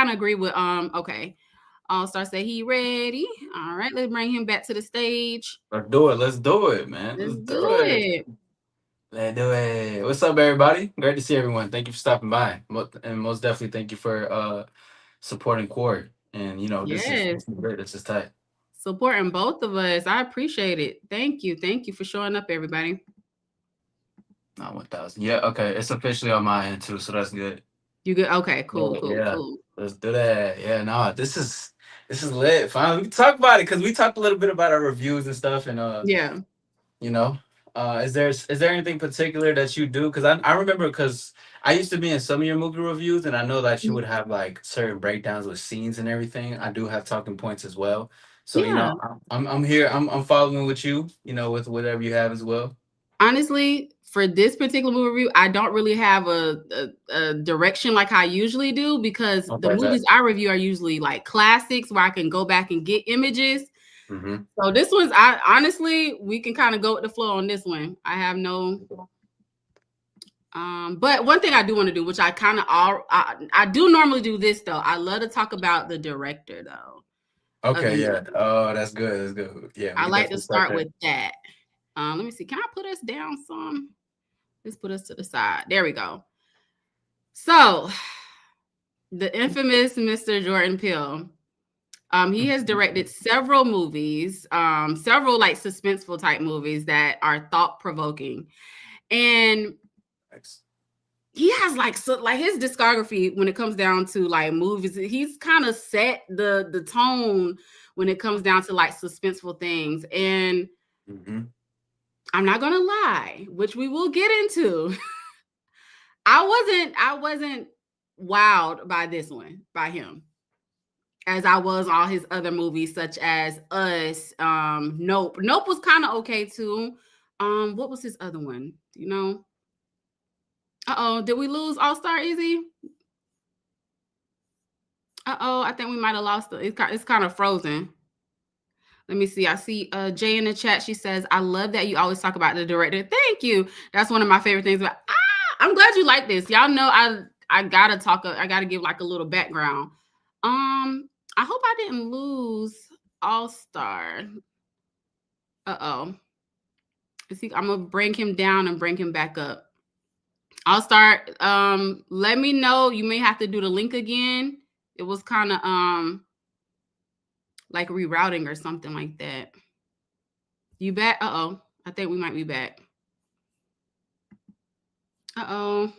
kind of agree with okay. All Star say he ready. All right, let's bring him back to the stage. Let's do it. Let's do it, man. Let's Let's do do it. it. Let's do it. What's up, everybody? Great to see everyone. Thank you for stopping by. And most definitely thank you for supporting Corey. And this Yes. is great. This is tight. Supporting both of us. I appreciate it. Thank you. Thank you for showing up, everybody. Not 1,000. Yeah, okay. It's officially on my end too, so that's good. You good? Okay, cool, Yeah, cool, yeah. cool. Let's do that. Yeah, no, this is lit. Finally, we can talk about it because we talked a little bit about our reviews and stuff, and Yeah. you know, is there anything particular that you do? Because I remember because I used to be in some of your movie reviews, and I know that you Mhm. would have like certain breakdowns with scenes and everything. I do have talking points as well. So Yeah. I'm here. I'm following with you. With whatever you have as well. Honestly, for this particular movie review, I don't really have a direction like I usually do because the Okay, bet. movies I review are usually like classics where I can go back and get images. Mm-hmm. So this one's I honestly we can kind of go with the flow on this one. I have no but one thing I do want to do, which I kind of all I do normally do this though. I love to talk about the director though of the Okay, yeah. movie. Oh, that's good. That's good. Yeah, we I can like to definitely start start there. with that. Let me see. Can I put us down some? Let's put us to the side. There we go. So, the infamous Mr. Jordan Peele. He has directed several movies, several like suspenseful type movies that are thought provoking, and Thanks. he has like so like his discography when it comes down to like movies. He's kind of set the tone when it comes down to like suspenseful things, and Mm-hmm. I'm not gonna lie, which we will get into. I wasn't wowed by this one by him as I was all his other movies such as Us, Nope. Nope was kind of okay too. What was his other one? Do you know? Uh-oh, did we lose All Star Easy? Uh-oh, I think we might have lost it. It's kind of frozen. Let me see. I see Jay in the chat. She says, I love that you always talk about the director. Thank you. That's one of my favorite things. But I'm glad you like this. Y'all know I gotta talk. I gotta give like a little background. I hope I didn't lose All Star. Uh-oh. See, I'm gonna bring him down and bring him back up. I'll start. Let me know. You may have to do the link again. It was kind of like rerouting or something like that. You back? Uh-oh. I think we might be back. Uh-oh.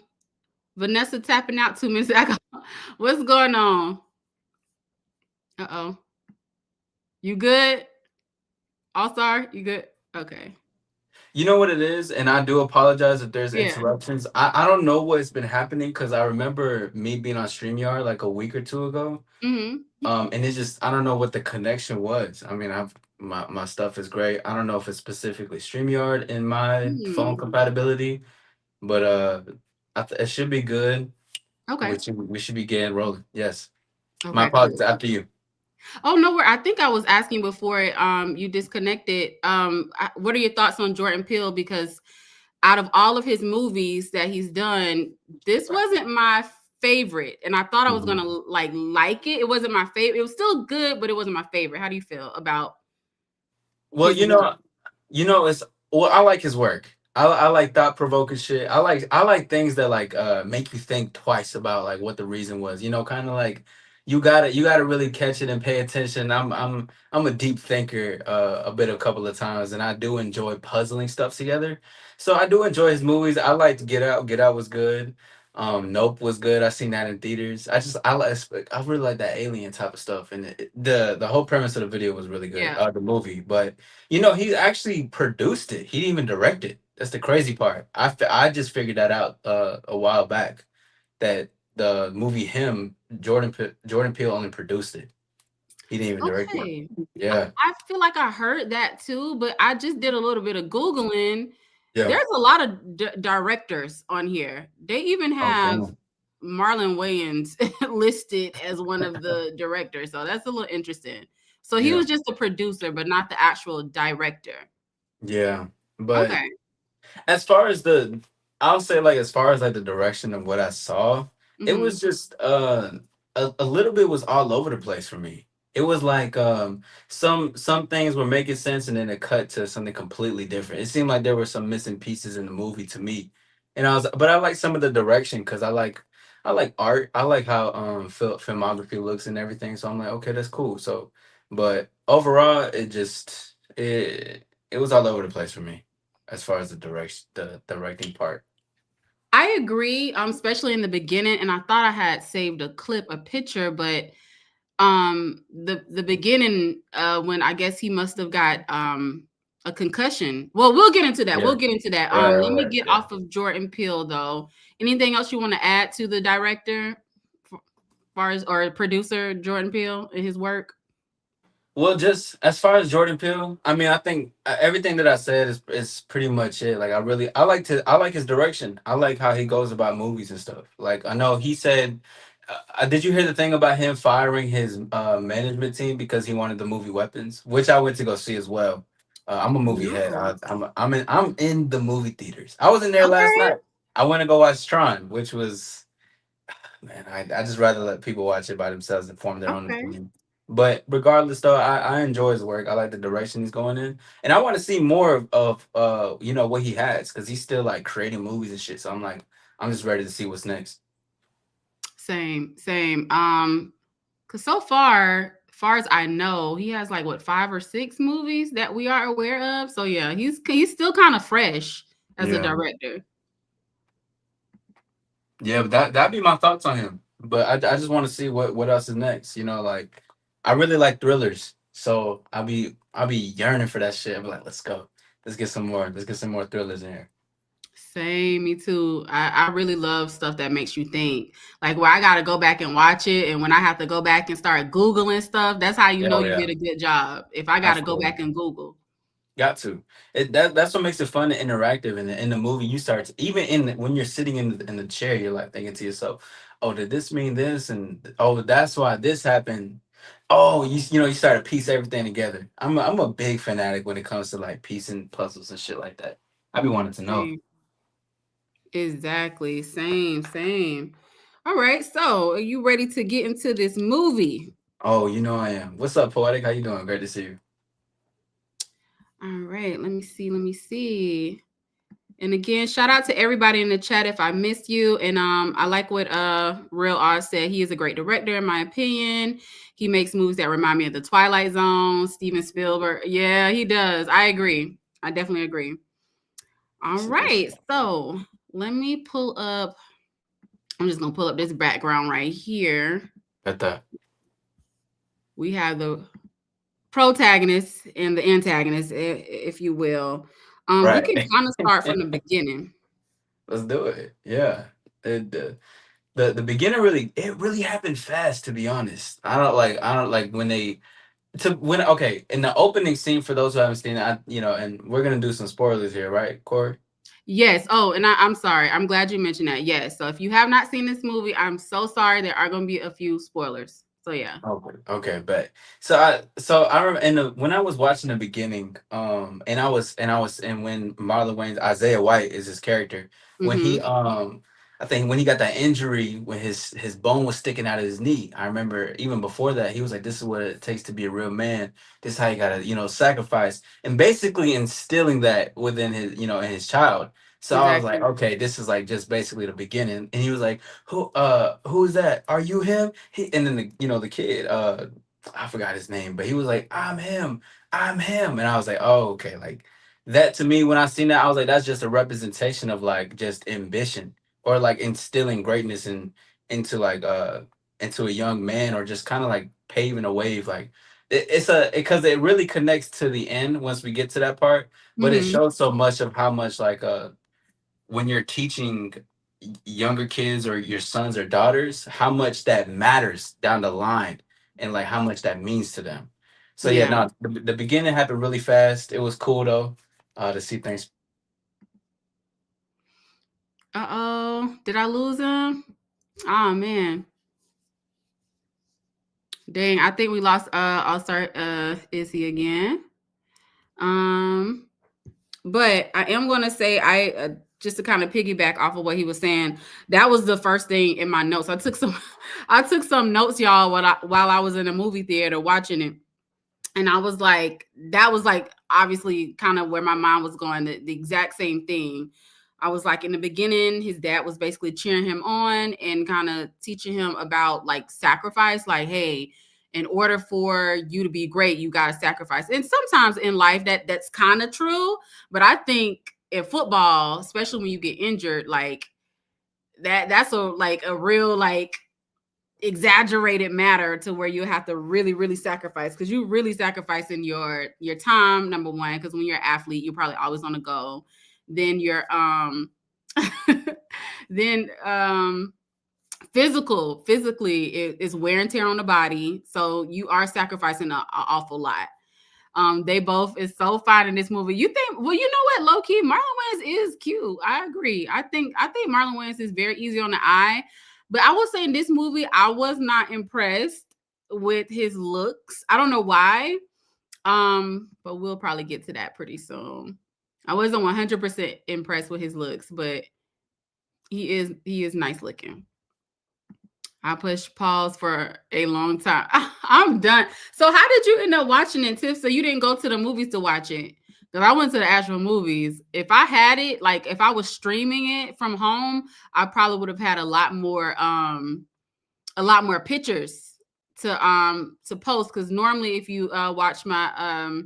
Vanessa tapping out 2 minutes ago. What's going on? Uh-oh. You good? All Star, you good? Okay. You know what it is, and I do apologize if there's Yeah. interruptions. I don't know what's been happening because I remember me being on StreamYard like a week or two ago. Mm-hmm. And it's just I don't know what the connection was. I mean, I've my stuff is great. I don't know if it's specifically StreamYard in my phone Mm. compatibility, but it should be good. Okay. We should be getting rolling. Yes. My Okay, apologies cool. after you. Oh no, I think I was asking before you disconnected. What are your thoughts on Jordan Peele? Because out of all of his movies that he's done, this wasn't my favorite, and I thought I was Mhm. gonna like it. It wasn't my favorite. It was still good, but it wasn't my favorite. How do you feel about Well, his work? it's well, I like his work. I like thought provoking shit. I like things that like make you think twice about like what the reason was. Kind of like you gotta really catch it and pay attention. I'm a deep thinker a couple of times, and I do enjoy puzzling stuff together. So I do enjoy his movies. I liked Get Out. Get Out was good. Nope was good. I seen that in theaters. I really like that alien type of stuff, and the whole premise of the video was really good. Yeah. The movie, but he actually produced it. He didn't even direct it. That's the crazy part. I just figured that out a while back that the movie Him Jordan Peele only produced it. He didn't even direct it. Okay. Yeah. I feel like I heard that too, but I just did a little bit of Googling. Yeah. There's a lot of directors on here. They even Oh have damn. Marlon Wayans listed as one of the directors. So that's a little interesting. So he Yeah. was just a producer, but not the actual director. Yeah. But Okay. as far as I'll say like as far as like the direction of what I saw, it Hmm. was just a little bit was all over the place for me. It was like some things were making sense and then it cut to something completely different. It seemed like there were some missing pieces in the movie to me. And but I like some of the direction because I like art. I like how filmography looks and everything. So I'm like, okay, that's cool. So but overall it was all over the place for me as far as the directing part. I agree, especially in the beginning, and I thought I had saved a picture, but the beginning, when I guess he must have got a concussion. Well, we'll get into that. Yeah. We'll get into that. Right, Let me right, get yeah. off of Jordan Peele though. Anything else you want to add to the director, far as or producer Jordan Peele and his work? Well, just as far as Jordan Peele, I mean, I think everything that I said is pretty much it. Like, I like his direction. I like how he goes about movies and stuff. Like, I know he said, did you hear the thing about him firing his management team because he wanted the movie Weapons, which I went to go see as well. I'm a movie head. No. I'm in the movie theaters. I was in there last Okay. night. I went to go watch Tron, which was man, I just rather let people watch it by themselves and form their own Okay. opinion. But regardless, though, I enjoy his work. I like the direction he's going in, and I want to see more of you know what he has because he's still like creating movies and shit. So I'm like, I'm just ready to see what's next. Same, same. Cause so far as I know, he has like what 5 or 6 movies that we are aware of. So yeah, he's still kind of fresh as a Yeah, director. yeah, but that'd be my thoughts on him. But I just want to see what else is next. You know, like I really like thrillers, so I'll be yearning for that shit. I'll be like, let's go, let's get some more thrillers in here. Same, me too. I really love stuff that makes you think. Like where I gotta go back and watch it, and when I have to go back and start Googling stuff, that's how you know Oh you yeah, did a good job. If I gotta go absolutely. back and Google. Got to. That's what makes it fun and interactive. In the movie, you start to, even when you're sitting in the chair, you're like thinking to yourself, "Oh, did this mean this?" And oh, that's why this happened. Oh, you know, you start to piece everything together. I'm a big fanatic when it comes to like piecing puzzles and shit like that. I be wanting to know. Same. Exactly. Same, same. All right. So are you ready to get into this movie? Oh, you know I am. What's up, poetic? How you doing? Great to see you. All right. Let me see. Let me see. And again, shout out to everybody in the chat if I missed you. And I like what Real Oz said. He is a great director, in my opinion. He makes movies that remind me of the Twilight Zone, Steven Spielberg. Yeah, he does. I agree. I definitely agree. All It's a good right. show. So let me pull up. I'm just gonna pull up this background right here. Got that. We have the protagonist and the antagonist, if you will. We Right. can kind of start from the beginning. Let's do it. Yeah. The beginner really it really happened fast to be honest. I don't like when they to when okay in the opening scene for those who haven't seen it, you know, and we're gonna do some spoilers here, right, Corey? Yes. Oh, and I'm sorry. I'm glad you mentioned that. Yes. So if you have not seen this movie, I'm so sorry. There are going to be a few spoilers. So yeah. Okay, okay, but so I remember when I was watching the beginning, and when Marlon Wayne's Isaiah White is his character, when he Mm-hmm. I think when he got that injury when his bone was sticking out of his knee, I remember even before that he was like, "This is what it takes to be a real man. This is how you gotta sacrifice," and basically instilling that within his in his child. So I was like, Exactly. okay, this is like just basically the beginning, and he was like, who's that? Are you him? And then the kid, I forgot his name, but he was like, I'm him. And I was like, oh, okay. Like that to me, when I seen that, I was like, that's just a representation of like just ambition or like instilling greatness into like into a young man or just kind of like paving a wave. Like it's because it really connects to the end once we get to that part, but it Mm-hmm. shows so much of how much like when you're teaching younger kids or your sons or daughters how much that matters down the line and like how much that means to them. So yeah, Yeah. no, the beginning happened really fast. It was cool though, to see things. Uh-oh. Did I lose him? Oh man. Dang. I think we lost I'll start Izzy again. Um, but I am gonna say just to kind of piggyback off of what he was saying, that was the first thing in my notes. I took some notes, y'all, while I was in a movie theater watching it. And I was like, that was like obviously kind of where my mind was going, the exact same thing. I was like, in the beginning, his dad was basically cheering him on and kind of teaching him about like sacrifice, like, hey, in order for you to be great, you got to sacrifice. And sometimes in life that's kind of true, but I think in football, especially when you get injured, like that's a real like exaggerated matter to where you have to really sacrifice, because you really sacrificing your time, number one, because when you're an athlete, you're probably always on the go. Then you're then physically is wear and tear on the body, so you are sacrificing an awful lot. They both is so fine in this movie. You think, well, you know what, low key, Marlon Wayans is cute. I agree. I think Marlon Wayans is very easy on the eye. But I will say in this movie, I was not impressed with his looks. I don't know why. But we'll probably get to that pretty soon. I wasn't 100% impressed with his looks, but he is nice looking. I pushed pause for a long time. I'm done. So how did you end up watching it, Tiff? So you didn't go to the movies to watch it? Because I went to the actual movies. If I had it, like if I was streaming it from home, I probably would have had a lot more pictures to post. Because normally if you watch my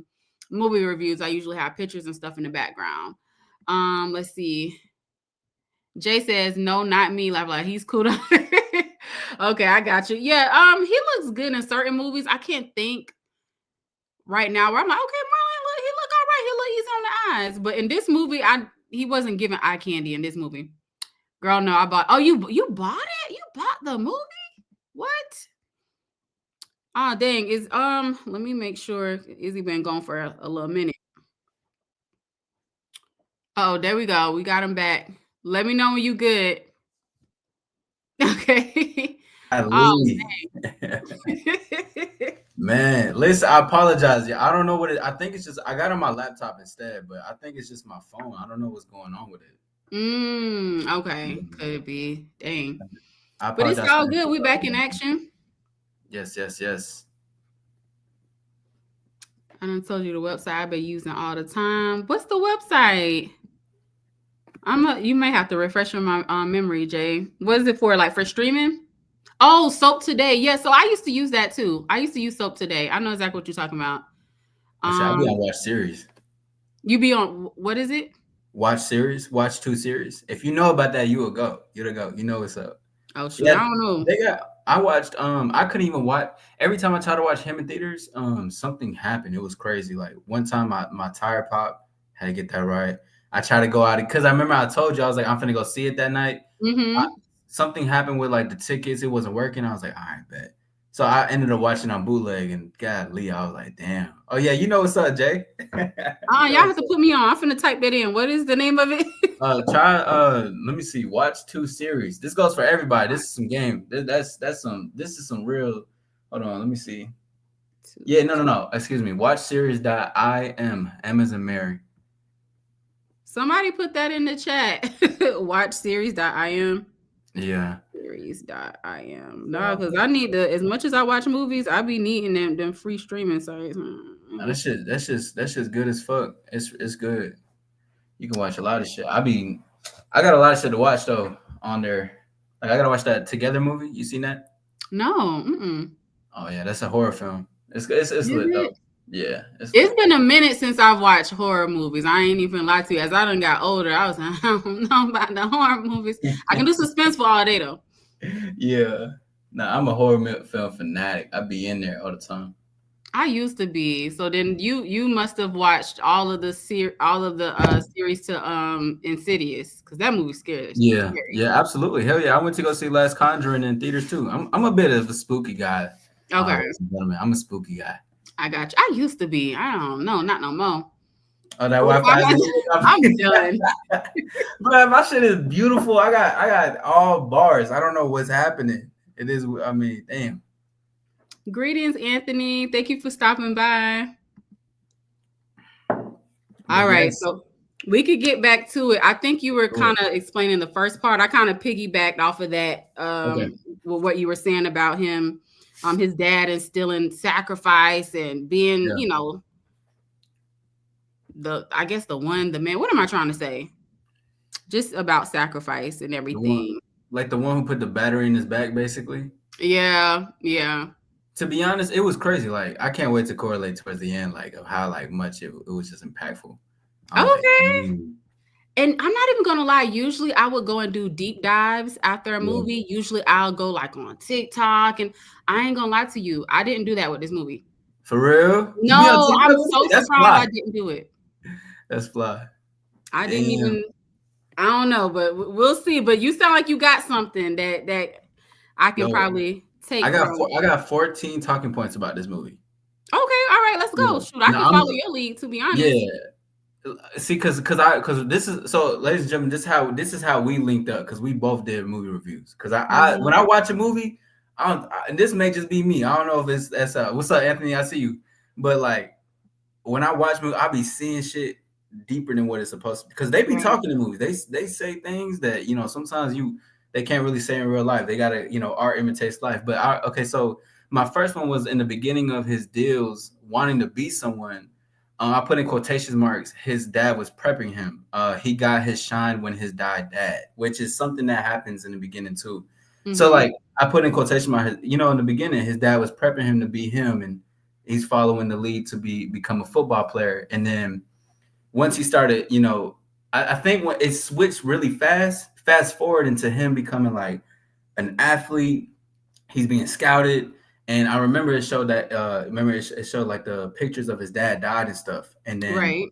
movie reviews, I usually have pictures and stuff in the background. Let's see. Jay says, no, not me. Like he's cool. Okay, I got you. Yeah, he looks good in certain movies. I can't think right now where I'm like, okay, Marlon, he look all right. He look easy on the eyes. But in this movie, he wasn't giving eye candy in this movie. Girl, no, I bought. Oh, you bought it? You bought the movie? What? Oh, dang. Is let me make sure. Izzy been gone for a little minute. Oh, there we go. We got him back. Let me know when you good. Okay. I Oh, leave. Man, listen, I apologize. Yeah, I don't know what it. I think it's just I got it on my laptop instead, but I think it's just my phone. I don't know what's going on with it. Okay. Could be. Dang. I But it's apologize. all good. We back in action. Yes. I done told you the website I've been using all the time. What's the website? You may have to refresh my memory, Jay. What is it for? Like for streaming? Oh, Soap Today. Yeah, so I used to use that too. I used to use Soap Today. I know exactly what you're talking about. I be on Watch Series. You be on, what is it? Watch Series, Watch 2 Series. If you know about that, you will go. You'll go. You know what's up. Oh shoot, yeah, I don't know. I watched I couldn't even watch. Every time I tried to watch him in theaters, something happened. It was crazy. Like one time my tire popped, had to get that right. I tried to go out because I remember I told you I was like, I'm finna go see it that night. Something happened with like the tickets, it wasn't working. I was like, all right, bet. So I ended up watching on bootleg, and golly, I was like, damn. Oh yeah, you know what's up, Jay? Y'all have to put me on. I'm finna type that in. What is the name of it? Let me see. Watch 2 Series. This goes for everybody. This is some game. This is some real. Hold on, let me see. Yeah, no. Excuse me. Watch series.im. M as in Mary. Somebody put that in the chat. Watch series.im. Yeah. Series.im. No, because I need to, as much as I watch movies, I be needing them free streaming sites. That's just good as fuck. It's good. You can watch a lot of shit. I got a lot of shit to watch though on there. Like I gotta watch that Together movie. You seen that? No. Oh yeah, that's a horror film. It's lit though. Yeah. It's been a minute since I've watched horror movies. I ain't even lie to you. As I done got older, I was like, I don't know about the horror movies. I can do suspense for all day though. Yeah. Nah, I'm a horror film fanatic. I be in there all the time. I used to be. So then you must have watched all of the series to Insidious, because that movie scared. Yeah, absolutely. Hell yeah. I went to go see Last Conjuring in theaters too. I'm a bit of a spooky guy. Okay. I'm a spooky guy. I got you. I used to be. I don't know, not no more. Oh, that Wi-Fi. I'm done. But my shit is beautiful. I got all bars. I don't know what's happening. It is. I mean, damn. Greetings, Anthony. Thank you for stopping by. All right. So We could get back to it. I think you were Cool. kind of explaining the first part. I kind of piggybacked off of that, Okay. with what you were saying about him, his dad instilling sacrifice and being, Yeah. I guess the man. What am I trying to say? Just about sacrifice and The one, everything. like the one who put the battery in his back, basically. Yeah, yeah. To be honest, it was crazy. Like I can't wait to correlate towards the end, like of how like much it was just impactful. I was like, Okay. "Dang." And I'm not even gonna lie. Usually, I would go and do deep dives after a Yeah. movie. Usually, I'll go like on TikTok, and I ain't gonna lie to you. I didn't do that with this movie. For real? You be on No, TikTok I'm with so it? That's surprised fly. I didn't do it. That's fly. I didn't Damn. even. I don't know, but we'll see. But you sound like you got something that I can Yo, probably take I from. got 14 talking points about this movie. Okay, all right, let's go. Yeah. Shoot, I No, can follow your lead. To be honest. yeah. See, because this is so, ladies and gentlemen, this is how we linked up because we both did movie reviews. Because I when I watch a movie, and this may just be me. I don't know if that's what's up, Anthony? I see you, but like when I watch movies, I be seeing shit deeper than what it's supposed to, because they be talking in movies. They say things that sometimes they can't really say in real life. They gotta art imitates life. But okay, so my first one was in the beginning of his deals, wanting to be someone. I put in quotation marks. His dad was prepping him. He got his shine when his dad, which is something that happens in the beginning too. So like I put in quotation marks. In the beginning, his dad was prepping him to be him, and he's following the lead to become a football player. And then once he started, I think when it switched really fast forward into him becoming like an athlete. He's being scouted. And I remember it showed that it showed like the pictures of his dad died and stuff. And then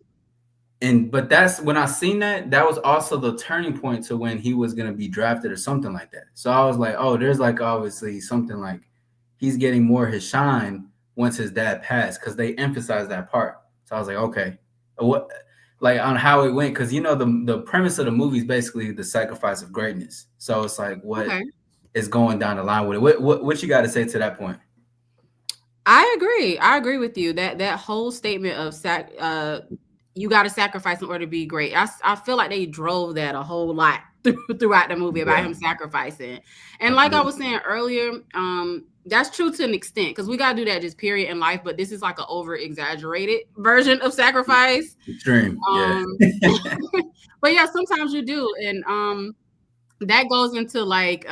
but that's when I seen that was also the turning point to when he was gonna be drafted or something like that. So I was like, oh, there's like obviously something like he's getting more his shine once his dad passed, because they emphasized that part. So I was like, okay, what, like on how it went, because the premise of the movie is basically the sacrifice of greatness. So it's like what is going down the line with it. What you got to say to that point? I agree with you. That whole statement of you got to sacrifice in order to be great. I feel like they drove that a whole lot throughout the movie about him sacrificing. And like I was saying earlier, that's true to an extent, because we got to do that just period in life. But this is like an over exaggerated version of sacrifice. Extreme, yeah. But yeah, sometimes you do, and that goes into like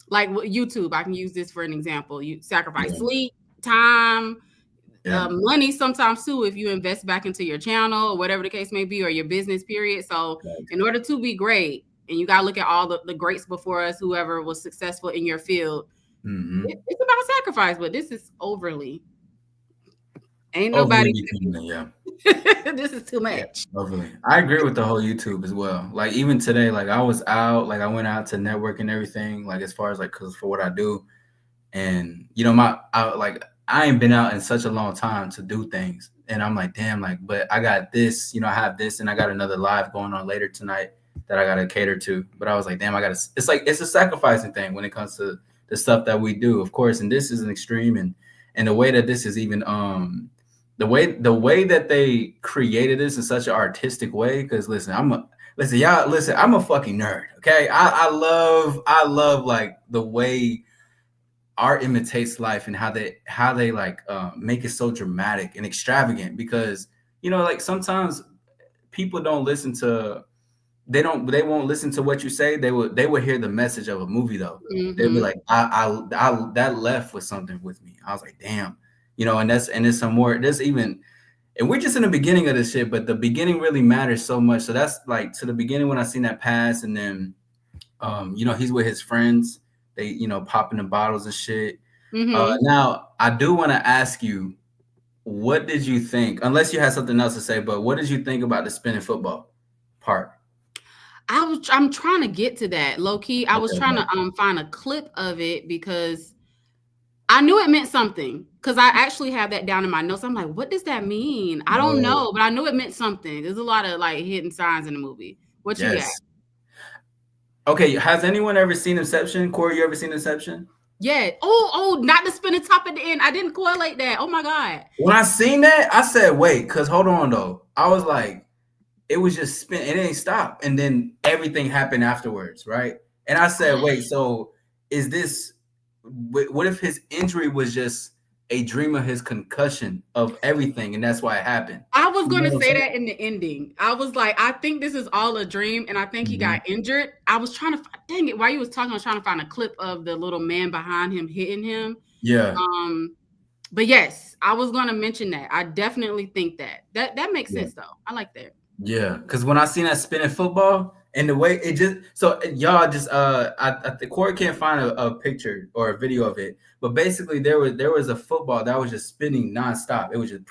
YouTube. I can use this for an example. You sacrifice sleep, time, money sometimes too, if you invest back into your channel or whatever the case may be, or your business period. So in order to be great, and you got to look at all the greats before us, whoever was successful in your field, it's about sacrifice. But this is overly. Ain't nobody. This is too much. Overly. I agree with the whole YouTube as well. Like even today, like I was out, like I went out to network and everything, like as far as like, cause for what I do, and I ain't been out in such a long time to do things, and I'm like, damn, like, but I got this, I have this, and I got another live going on later tonight that I gotta cater to. But I was like, damn, it's like it's a sacrificing thing when it comes to the stuff that we do, of course. And this is an extreme, and the way that this is even the way that they created this in such an artistic way. Because listen, I'm a fucking nerd. Okay, I love like the way art imitates life, and how they like make it so dramatic and extravagant. Because like sometimes people don't listen to they won't listen to what you say. They would hear the message of a movie though. They'd be like, I that left with something with me. I was like, damn. And there's some more. There's even, and we're just in the beginning of this shit, but the beginning really matters so much. So that's like to the beginning when I seen that pass, and then, he's with his friends. They, popping the bottles and shit. Now I do want to ask you, what did you think? Unless you had something else to say, but what did you think about the spinning football part? I'm trying to get to that low key. I was trying to find a clip of it because I knew it meant something, because I actually have that down in my notes. I'm like, what does that mean? I don't know, but I knew it meant something. There's a lot of like hidden signs in the movie. What you got? Okay, has anyone ever seen Inception? Corey, you ever seen Inception? Yeah. Oh, not the spinning top at the end. I didn't correlate that. Oh my God. When I seen that, I said, wait, because hold on though. I was like, it was just spin. It didn't stop, and then everything happened afterwards, right? And I said, wait, so is this? What if his injury was just a dream of his concussion of everything, and that's why it happened? I was You know going to what I'm say saying? that in the ending. I was like, I think this is all a dream, and I think he Mhm. got injured. I was trying to, dang it, while you was talking, I was trying to find a clip of the little man behind him hitting him. Yeah, But yes, I was going to mention that. I definitely think that makes yeah. sense though. I like that. Yeah, because when I seen that spinning football and the way it just so y'all just I think Corey can't find a picture or a video of it, but basically there was a football that was just spinning nonstop. It was just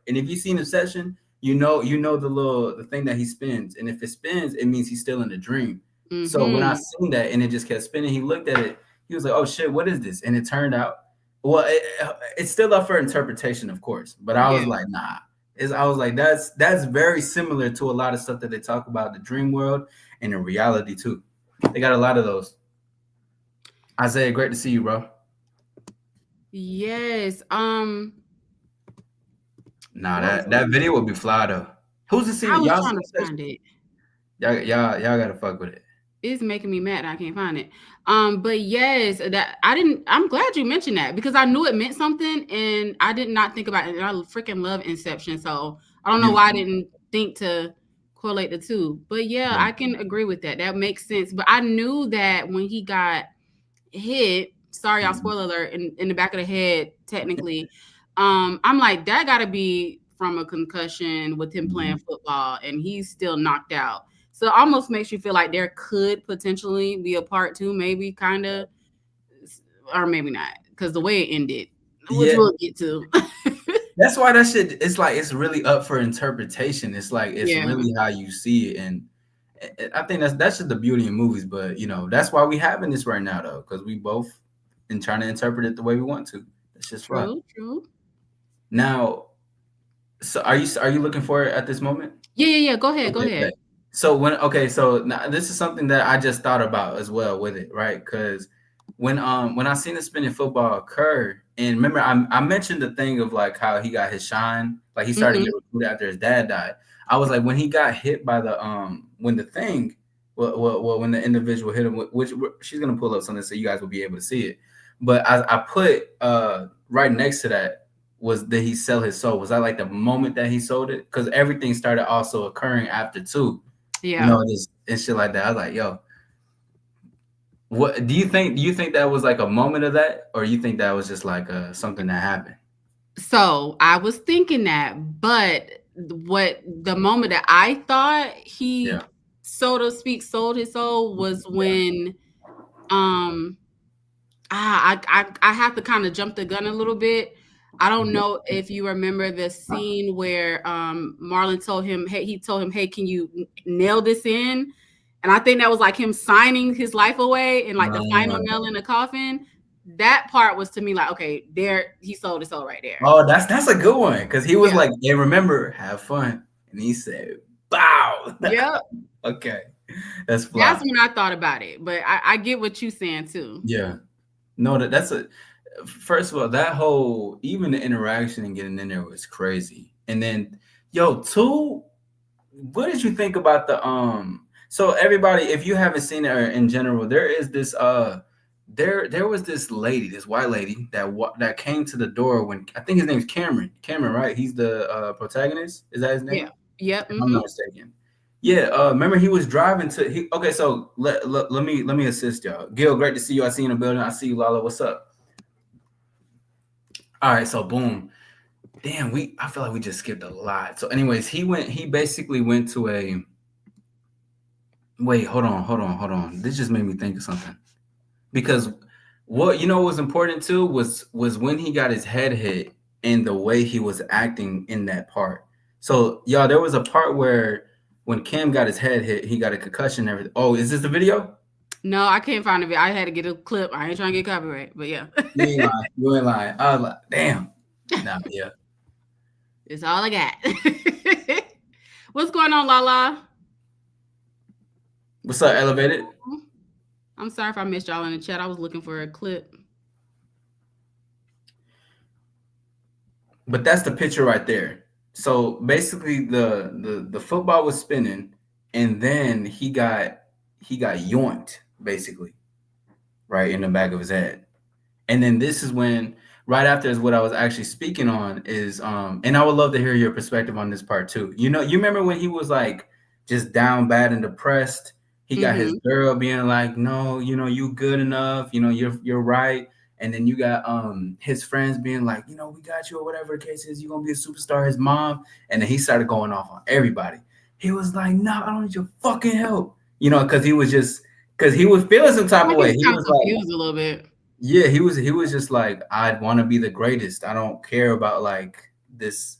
and if you seen the session, you know the thing that he spins, and if it spins, it means he's still in the dream. So when I Mm-hmm. seen that and it just kept spinning, he looked at it, he was like, "Oh shit, what is this?" And it turned out, well, it's still up for interpretation, of course, but I was Yeah. like, nah. I was like, that's very similar to a lot of stuff that they talk about the dream world and in reality too. They got a lot of those. Isaiah, great to see you, bro. Yes. Nah, What was that video would be fly though. Who's the I scene? was Y'all trying seen to the session? find it. Y'all gotta fuck with it. It's making me mad. I can't find it. But yes, that I didn't. I'm glad you mentioned that because I knew it meant something, and I did not think about it. And I freaking love Inception, so I don't know Yeah, why I didn't think to correlate the two. But yeah, yeah. I can agree with that. That makes sense. But I knew that when he got hit, sorry, y'all, Mhm. spoiler alert, in the back of the head, technically, I'm like that got to be from a concussion with him playing Mhm. football, and he's still knocked out. So it almost makes you feel like there could potentially be a part two, maybe kind of, or maybe not, because the way it ended, which Yeah, we'll get to. that's why that shit. It's like it's really up for interpretation. It's like it's Yeah, really how you see it, and I think that's just the beauty in movies. But that's why we having this right now though, because we both been trying to interpret it the way we want to. It's just fun. true, true. Now, so are you looking for it at this moment? Yeah. Go ahead, go Okay, ahead. bet. So so now this is something that I just thought about as well with it, right? Because when I seen the spinning football occur, and remember I mentioned the thing of like how he got his shine, like he started to Hmm. get recruited after his dad died. I was like when he got hit by the when the thing, well when the individual hit him, which she's gonna pull up something so you guys will be able to see it. But I put right next to that was did he sell his soul? Was that like the moment that he sold it? Because everything started also occurring after too, Yeah. just and shit like that. I was like, yo, what do you think? Do you think that was like a moment of that, or you think that was just like something that happened? So I was thinking that, but what the moment that I thought Yeah, he, so to speak, sold his soul was yeah. when um I have to kind of jump the gun a little bit. I don't Mhm. know if you remember the scene where Marlon told him, hey, he told him, hey, can you nail this in? And I think that was like him signing his life away and like the final nail in the coffin. That part was to me like, okay, there he sold his soul right there. Oh, that's a good one because he was Yeah. like, "Yeah, remember, have fun," and he said, "Bow." Yep. Okay, that's That's fly. when I thought about it. But I get what you're saying too. Yeah, no, that's a. First of all, that whole even the interaction and getting in there was crazy. And then, yo, two, what did you think about the So everybody, if you haven't seen it or in general, there is this there was this lady, this white lady that came to the door when I think his name's Cameron. Cameron, right? He's the protagonist. Is that his Yeah. name? Yep. If I'm not mistaken. Yeah, remember he was driving to he okay, so let me assist y'all. Gil, great to see you. I see you in the building. I see you, Lala. What's up? All right, so boom. Damn, I feel like we just skipped a lot. So, anyways, he basically went to a wait, hold on. This just made me think of something. Because what was important too was when he got his head hit and the way he was acting in that part. So y'all, there was a part where when Cam got his head hit, he got a concussion and everything. Oh, is this the video? No, I can't find it. I had to get a clip. I ain't trying to get copyright, but yeah. You ain't lying. You ain't lying. I was like, damn. Nah, yeah. It's all I got. What's going on, Lala? What's up, Elevated? I'm sorry if I missed y'all in the chat. I was looking for a clip. But that's the picture right there. So basically, the football was spinning, and then he got yoinked basically right in the back of his head. And then this is when right after is what I was actually speaking on is and I would love to hear your perspective on this part too. You remember when he was like just down bad and depressed? He got his Mm-hmm. girl being like, "No, you good enough, you're right." And then you got his friends being like, "We got you," or whatever the case is, you're gonna be a superstar, his mom. And then he started going off on everybody. He was like, "No, I don't need your fucking help." Because he was feeling some I type of think he way. was He kind of was like, confused a little bit. yeah, he was just like, I'd want to be the greatest. I don't care about like this.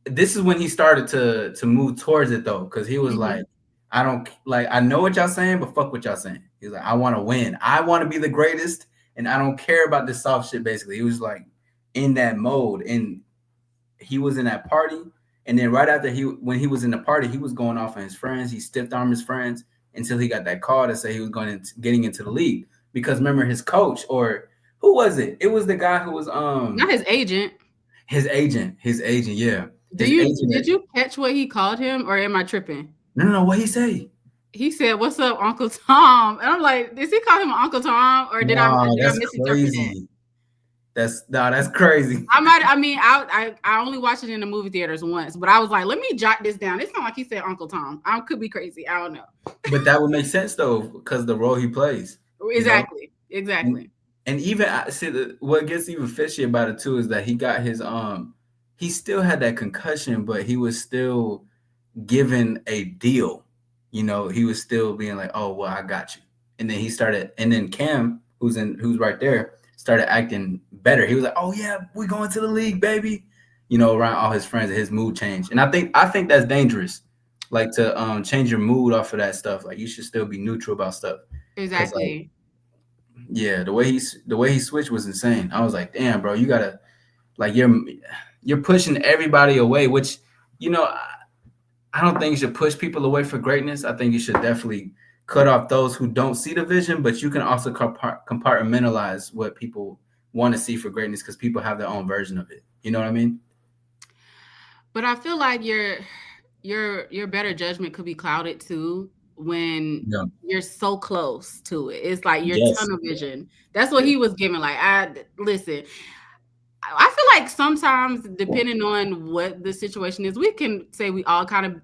This is when he started to move towards it though, because he was Mm-hmm. like, I don't like, I know what y'all saying, but fuck what y'all saying. He's like, I want to win. I want to be the greatest, and I don't care about this soft shit. Basically, he was like in that mode, and he was in that party. And then right after when he was in the party, he was going off on his friends. He stiffed armed his friends until he got that call to say he was getting into the league. Because remember his coach, or who was it? It was the guy who was Not his agent. his agent. His agent, yeah. Do His you agent. did you catch what he called him, or am I tripping? No. What he say? He said, "What's up, Uncle Tom?" And I'm like, "Did he call him Uncle Tom, or did I No, did I that's misinterpret that?" crazy. That's crazy. I might. I mean, I only watched it in the movie theaters once, but I was like, let me jot this down. It's not like he said Uncle Tom. I could be crazy. I don't know. But that would make sense though, because the role he plays, you know. Exactly. And, Exactly. and even I see what gets even fishy about it too is that he got his he still had that concussion, but he was still given a deal. He was still being like, "Oh well, I got you." And then Cam, who's right there, started acting better. He was like, "Oh yeah, we going to the league, baby." Around all his friends, and his mood changed. And I think that's dangerous, like to change your mood off of that stuff. Like you should still be neutral about stuff, because like Exactly. yeah, the way he switched was insane. I was like, damn, bro, you gotta like you're pushing everybody away, which I don't think you should push people away for greatness. I think you should definitely cut off those who don't see the vision, but you can also compartmentalize what people want to see for greatness because people have their own version of it. You know what I mean? But I feel like your better judgment could be clouded too when Yeah. you're so close to it. It's like your Yes. tunnel vision. That's what Yeah. he was giving. Like, I listen. I feel like sometimes, depending on what the situation is, we can say we all kind of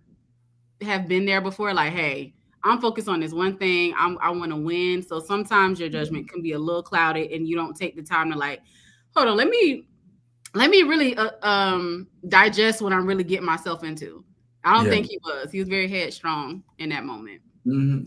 have been there before. Like, hey, I'm focused on this one thing. I want to win. So sometimes your judgment can be a little clouded, and you don't take the time to like, hold on, let me really digest what I'm really getting myself into. I don't Yeah. think he was. He was very headstrong in that moment.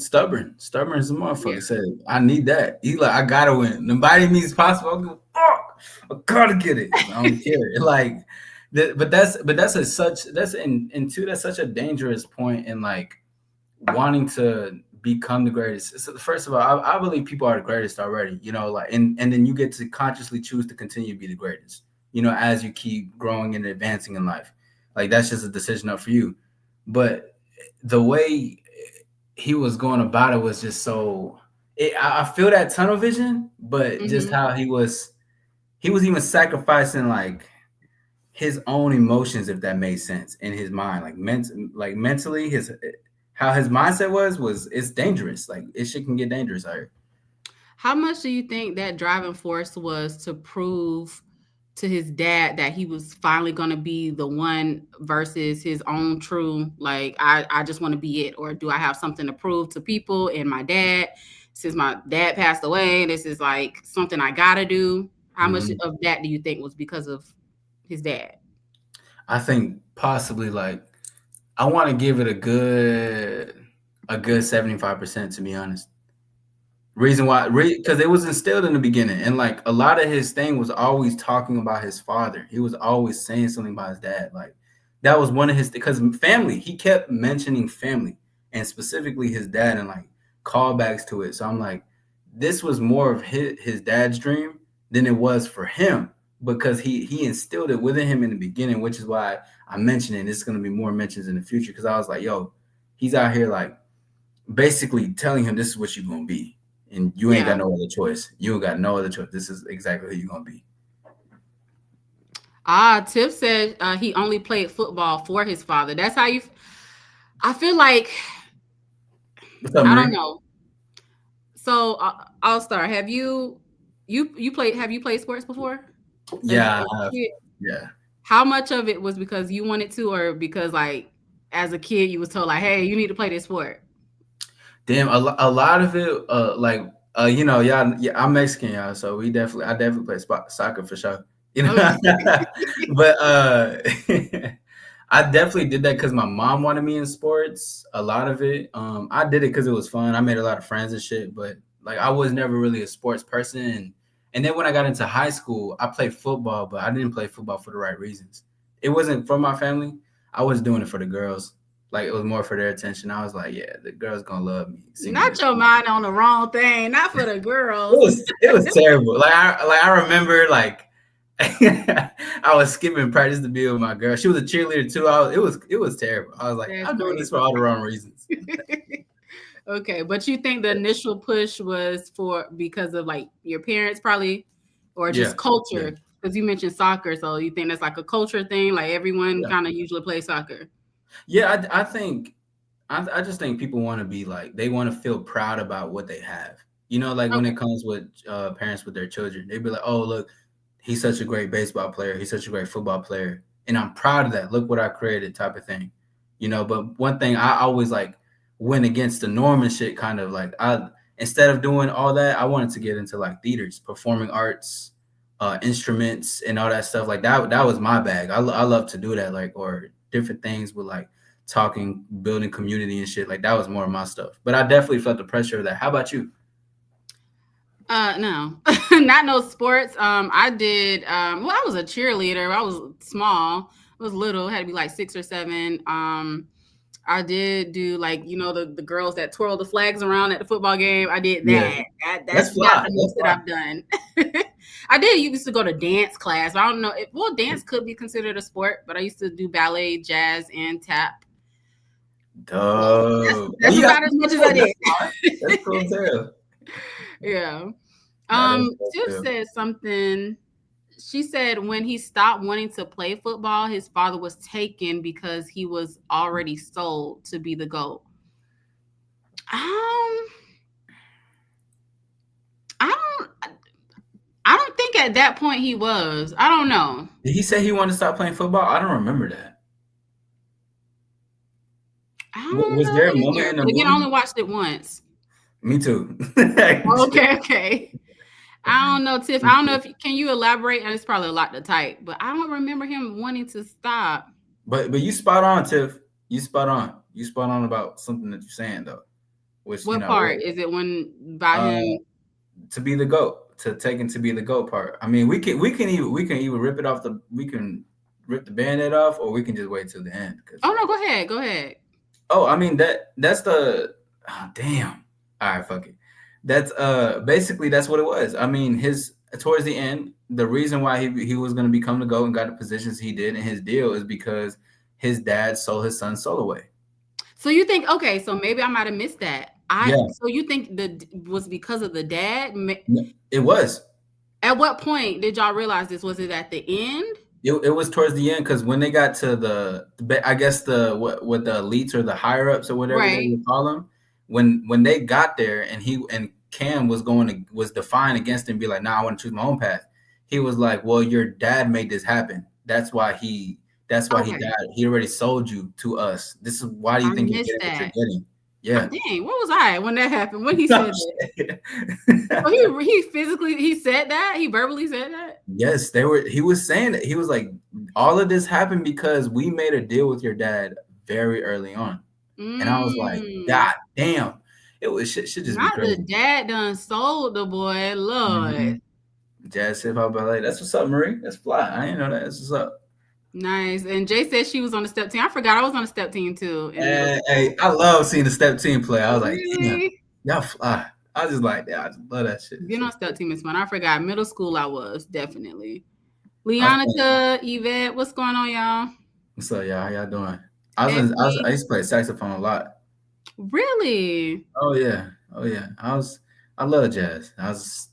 Stubborn as a Yeah. motherfucker. Said, I need that. He like, I gotta win. Nobody means possible. I go, fuck. I gotta get it. I don't care. Like, but that's a such that's in two. That's such a dangerous point in like wanting to become the greatest. So first of all, I believe people are the greatest already. Like, and then you get to consciously choose to continue to be the greatest. As you keep growing and advancing in life, like that's just a decision up for you. But the way he was going about it was just so. I feel that tunnel vision, but just Hmm. how he was even sacrificing like his own emotions, if that made sense, in his mind, like mentally, his how his mindset was it's dangerous. Like it shit can get dangerous out here. How much do you think that driving force was to prove to his dad that he was finally going to be the one versus his own true, like, I just want to be it? Or do I have something to prove to people and my dad? Since my dad passed away, this is like something I got to do. How much Mhm. of that do you think was because of his dad? I think possibly like I want to give it a good 75%, to be honest. Reason why, because it was instilled in the beginning, and like a lot of his thing was always talking about his father. He was always saying something about his dad. Like that was one of his, because family. He kept mentioning family and specifically his dad and like callbacks to it. So I'm like, this was more of his dad's dream than it was for him, because he instilled it within him in the beginning, which is why I mentioned it. It's going to be more mentions in the future, because I was like, yo, he's out here like basically telling him this is what you're gonna be, and you ain't Yeah. got no other choice. You ain't got no other choice. This is exactly who you're gonna be. Tiff said he only played football for his father. That's how you. I feel like What's up, I don't Marie? know. So All Star, have you played? Have you played sports before? As Yeah, a kid, yeah. how much of it was because you wanted to, or because like as a kid you was told like, hey, you need to play this sport? Damn, a lot of it, you know, y'all, yeah, I'm Mexican, y'all, so I definitely play soccer for sure, you know. Okay. But I definitely did that because my mom wanted me in sports. A lot of it, I did it because it was fun. I made a lot of friends and shit, but like I was never really a sports person. And then when I got into high school, I played football, but I didn't play football for the right reasons. It wasn't from my family. I was doing it for the girls. Like it was more for their attention. I was like, yeah, the girls gonna love me, see me in Not this. your mind on the wrong thing. Not for the girls. It was terrible. I remember like I was skipping practice to be with my girl. She was a cheerleader too. It was terrible. I was like, That's I'm doing this for crazy. all the wrong reasons. Okay, but you think the initial push was for because of like your parents probably, or Yeah, just yeah, culture? Because you mentioned soccer, so you think that's like a culture thing, like everyone yeah. kind of usually plays soccer. Yeah, I think I just think people want to be like they want to feel proud about what they have. You know, like when Okay. it comes with parents with their children, they'd be like, "Oh, look, he's such a great baseball player. He's such a great football player, and I'm proud of that. Look what I created," type of thing. You know, but one thing I always like went against the norm and shit. Kind of like I instead of doing all that, I wanted to get into like theaters, performing arts, instruments, and all that stuff. Like that. That was my bag. I love to do that. Like or different things with like talking, building community and shit. Like that was more of my stuff. But I definitely felt the pressure of that. How about you? No, not no sports. I did. Well, I was a cheerleader. I was small. I was little. Had to be like 6 or 7. I did do like the girls that twirl the flags around at the football game. I did Yeah, that. That's that's about fly. the That's most that fly. I've done. I did used to go to dance class. I don't know if well dance could be considered a sport, but I used to do ballet, jazz, and tap. So that's Dope. Oh, that's you got about as much as I that's did. fine. That's cool too. Yeah. That is dope Tiff too. said something. She said when he stopped wanting to play football, his father was taken because he was already sold to be the GOAT. Um, I don't think at that point he was. I don't know. Did he say he wanted to stop playing football? I don't remember that. I don't Was know there a moment either. in the But again, I movie? only watched it once. Me too. Okay, okay. I don't know, Tiff. I don't know if can you elaborate? And it's probably a lot to type, but I don't remember him wanting to stop. But you spot on, Tiff. You spot on. You spot on about something that you're saying though, which you What know, part is it when by uh, him? to be the goat, to taking to be the goat part. I mean, we can even rip it off the we can rip the band-aid off, or we can just wait till the end. Because Oh no, go ahead, go ahead. oh, I mean that's the damn. All right, fuck it. That's basically that's what it was. I mean, his towards the end, the reason why he was gonna become the GOAT and got the positions he did in his deal is because his dad sold his son's soul away. So you think okay? So maybe I might have missed that. Yeah, So you think that was because of the dad? it was. At what point did y'all realize this? Was it at the end? It was towards the end because when they got to I guess the what the elites or the higher ups or whatever they Right. would call them, when they got there and he and Cam was defiant against him, be like, nah, I want to choose my own path. He was like, well, your dad made this happen. That's why he Okay. died. He already sold you to us. This is why do you I think you're missed getting what you're that. getting? Yeah. Dang, what was I when that happened? When he No said that? shit. So he physically he said that? He verbally said that? Yes, they were. He was saying that he was like, all of this happened because we made a deal with your dad very early on, and I was like, Mm. God damn, it was should just be Not the crazy. dad done sold the boy. Lord. Mm-hmm. Jazz hip hop ballet. That's what's up, Marie. That's fly. I didn't know that. That's what's up. Nice. And Jay said she was on the step team. I forgot I was on the step team too in middle Hey, school. I love seeing the step team play. I was like, damn, Really? y'all fly. I just like that. I just love that shit. Being on step team is fun. I forgot. Middle school I was, definitely. I was playing. Leonica, Yvette, what's going on, y'all? What's up, y'all? How y'all doing? I Effie. used to play saxophone a lot. Really? Oh yeah. Oh yeah. I love jazz. I was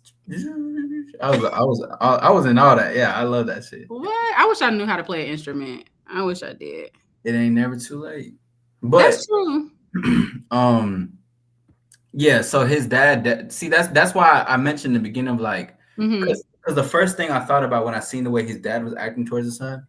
I was in all that. Yeah, I love that shit. What? I wish I knew how to play an instrument. I wish I did. It ain't never too late. But That's true. um yeah, so his dad, see, that's why I mentioned in the beginning of like, Mm-hmm. because the first thing I thought about when I seen the way his dad was acting towards his son,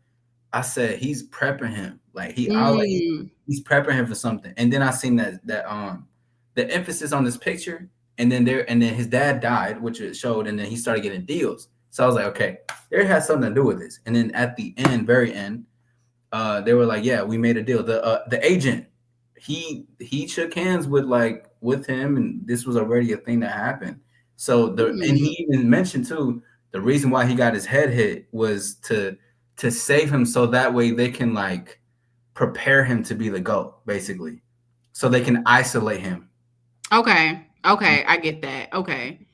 I said he's prepping him. Like Mm. he's prepping him for something. And then I seen that the emphasis on this picture, and then his dad died, which it showed, and then he started getting deals. So I was like, okay, there has something to do with this. And then at the end, very end, they were like, yeah, we made a deal. The agent, he shook hands with him, and this was already a thing that happened. So and Mm. he even mentioned too, the reason why he got his head hit was to save him, so that way they can like prepare him to be the GOAT, basically, so they can isolate him. Okay. Okay. I get that. Okay.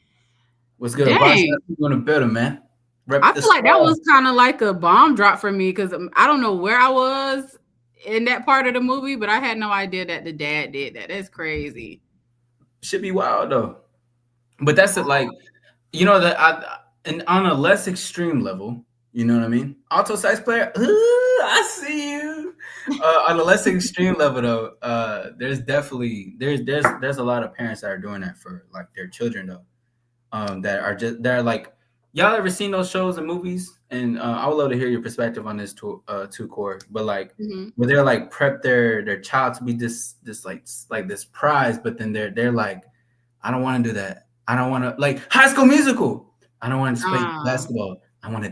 What's good, boss? Dang. You want to build him, man? I Rep the feel like that squad. was kind of like a bomb drop for me because I don't know where I was in that part of the movie, but I had no idea that the dad did that. That's crazy. Should be wild though. But that's it, like, you know that and on a less extreme level, you know what I mean? Alto sax player, ooh, I see you. On a less extreme level though, there's definitely there's a lot of parents that are doing that for like their children though. That are just they're like, y'all ever seen those shows and movies? And I would love to hear your perspective on this too, Core. But like, Mm-hmm. where they're like prep their child to be this like this prize, but then they're like, I don't want to do that. I don't want to, like High School Musical. I don't want to play basketball. I want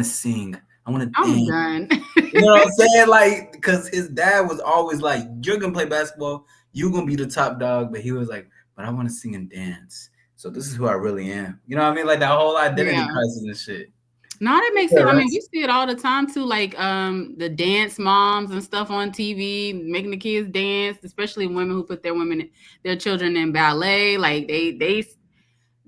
to sing. I want to I'm dance. done. You know what I'm saying? Like, because his dad was always like, you're gonna play basketball, you're gonna be the top dog, but he was like, but I want to sing and dance. So this is who I really am. You know what I mean? Like that whole identity Yeah. crisis and shit. No, that makes Yeah, sense. I right. mean, we see it all the time too, like the dance moms and stuff on TV, making the kids dance, especially women who put their children in ballet. Like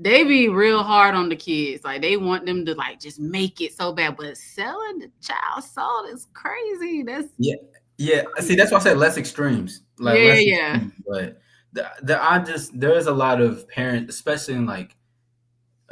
they be real hard on the kids. Like they want them to like just make it so bad, but selling the child soul is crazy. That's Yeah. See, that's why I said less extremes. Like yeah, less yeah. extremes. But there's a lot of parents, especially in like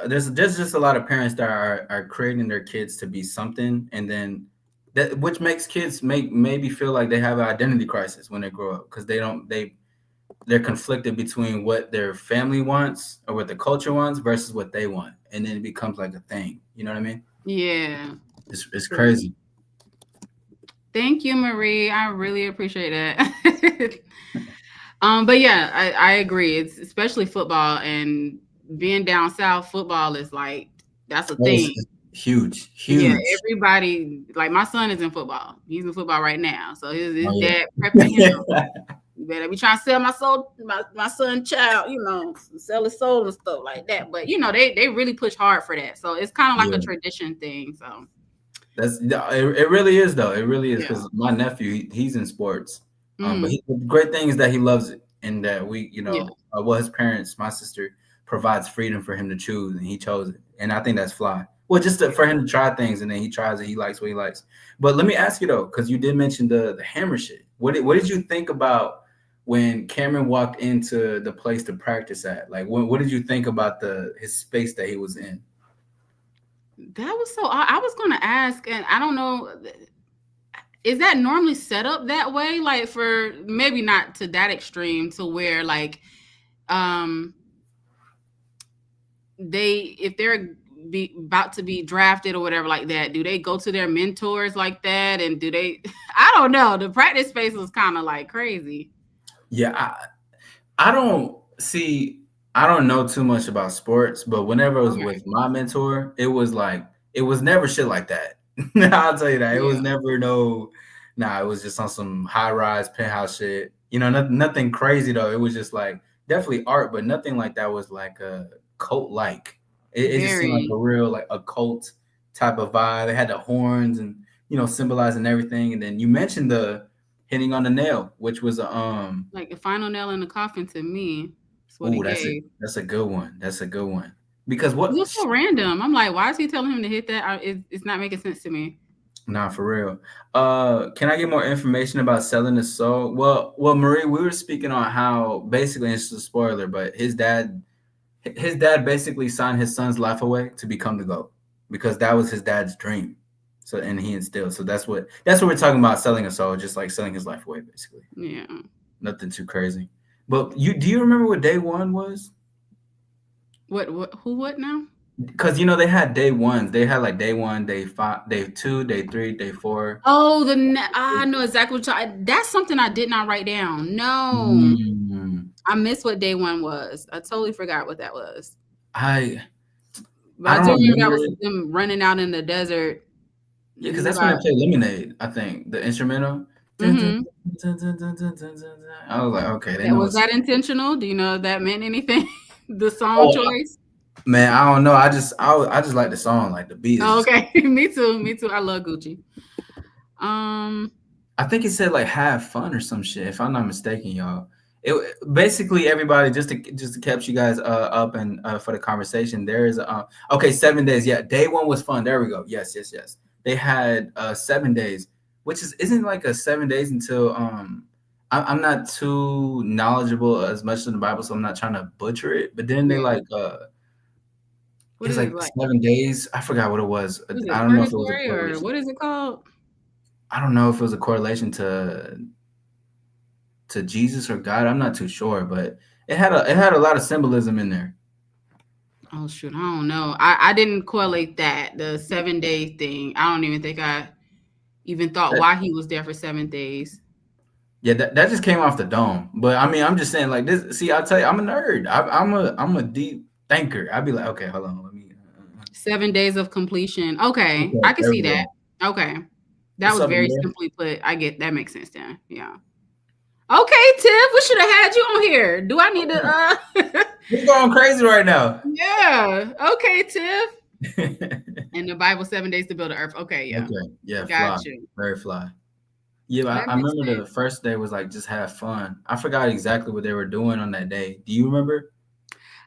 there's just a lot of parents that are creating their kids to be something, and then that which makes kids maybe feel like they have an identity crisis when they grow up, because they're conflicted between what their family wants or what the culture wants versus what they want, and then it becomes like a thing. You know what I mean? Yeah. It's crazy. Thank you, Marie. I really appreciate that. But yeah, I agree. It's especially football, and being down south, football is like that's a thing. It's huge, Yeah, huge. everybody like my son is in football. He's in football right now. So his Oh dad prepping him. yeah. You better be trying to sell my soul, my son child, sell his soul and stuff like that. But they really push hard for that. So it's kind of like Yeah. a tradition thing. So It really is though. It really is, yeah. because my nephew, he's in sports. But Mm, the great thing is that he loves it, and that yeah. well, his parents, my sister, provides freedom for him to choose, and he chose it, and I think that's fly. Well, just for him to try things, and then he tries it, he likes what he likes. But let me ask you though, because you did mention the hammer shit. What did you think about when Cameron walked into the place to practice at? Like, what did you think about his space that he was in? That was so I was gonna ask, and I don't know. Is that normally set up that way? Like for maybe not to that extreme to where like um if they're about to be drafted or whatever like that, do they go to their mentors like that, and do they I don't know, the practice space was kind of like crazy. Yeah, I don't see. I don't know too much about sports, but whenever I was Okay. with my mentor, it was like it was never shit like that. I'll tell you that it was Yeah. never no. Nah, it was just on some high rise penthouse shit. You know, nothing crazy though. It was just like definitely art, but nothing like that was like a cult like. It just seemed like Very a real like a cult type of vibe. They had the horns and symbolizing everything. And then you mentioned the hitting on the nail, which was a like the final nail in the coffin to me. That's what Oh, it gave. that's a good one. That's a good one. Because It was so random. I'm like, why is he telling him to hit that? It's not making sense to me. Nah, for real. Can I get more information about selling the soul? Well, Marie, we were speaking on how basically it's a spoiler, but his dad his dad basically signed his son's life away to become the GOAT because that was his dad's dream. So and he instilled. So that's what we're talking about, selling a soul, just like selling his life away, basically. Yeah. Nothing too crazy. But do you remember what day one was? What now? Because they had day ones. They had like day 1, day 5, day 2, day 3, day 4. Oh, I know exactly what that's something I did not write down. No. I missed what day 1 was. I totally forgot what that was. But I do remember that was them running out in the desert. Yeah, because that's when they played Lemonade, I think. The instrumental. Mm-hmm. I was like, okay. Was that intentional? Do you know if that meant anything? The song choice? Man, I don't know. I just like the song, like the beat. Okay, me too. I love Gucci. I think it said like have fun or some shit, if I'm not mistaken, y'all. It basically everybody just to catch you guys up and for the conversation. There is 7 days. Yeah, day 1 was fun. There we go. Yes. They had 7 days, which isn't like a 7 days until I'm not too knowledgeable as much in the Bible, so I'm not trying to butcher it. But then they like it's like 7 days. I forgot what it was. I don't know if it was a correlation. Or what is it called? I don't know if it was a correlation to Jesus or God. I'm not too sure, but it had a lot of symbolism in there. Oh shoot, I don't know. I didn't correlate that, the 7-day thing. I don't even think I even thought why he was there for 7 days. Yeah, that just came off the dome. But I mean, I'm just saying like this. See, I'll tell you, I'm a nerd. I'm a deep thinker. I'd be like, okay, hold on, let me. 7 days of completion. Okay, I can see that. Okay, that was very simply put. I get that makes sense then. Yeah. Okay, Tiff, we should have had you on here. Do I need to? You're going crazy right now. Yeah. Okay, Tiff. In the Bible, 7 days to build an earth. Okay, yeah. Okay, yeah. Got fly. you. Very fly. Yeah, I remember the first day was like just have fun. I forgot exactly what they were doing on that day. Do you remember?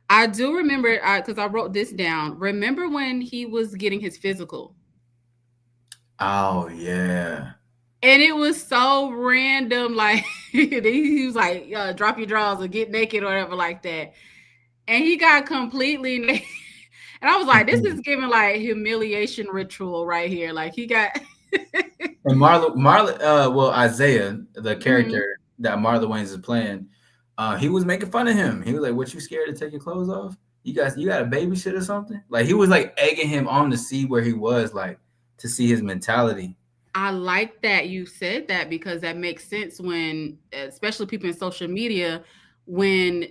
I do remember because I wrote this down. Remember when he was getting his physical? Oh yeah. And it was so random. Like he was like, drop your drawers or get naked or whatever like that. And he got completely naked. And I was like, this is giving like humiliation ritual right here. Like he got. And Marlon, Isaiah, the character that Marlon Wayans is playing, he was making fun of him. He was like, "What, you scared to take your clothes off? You got a baby shit or something?" Like he was like egging him on to see where he was, like to see his mentality. I like that you said that because that makes sense when, especially people in social media, when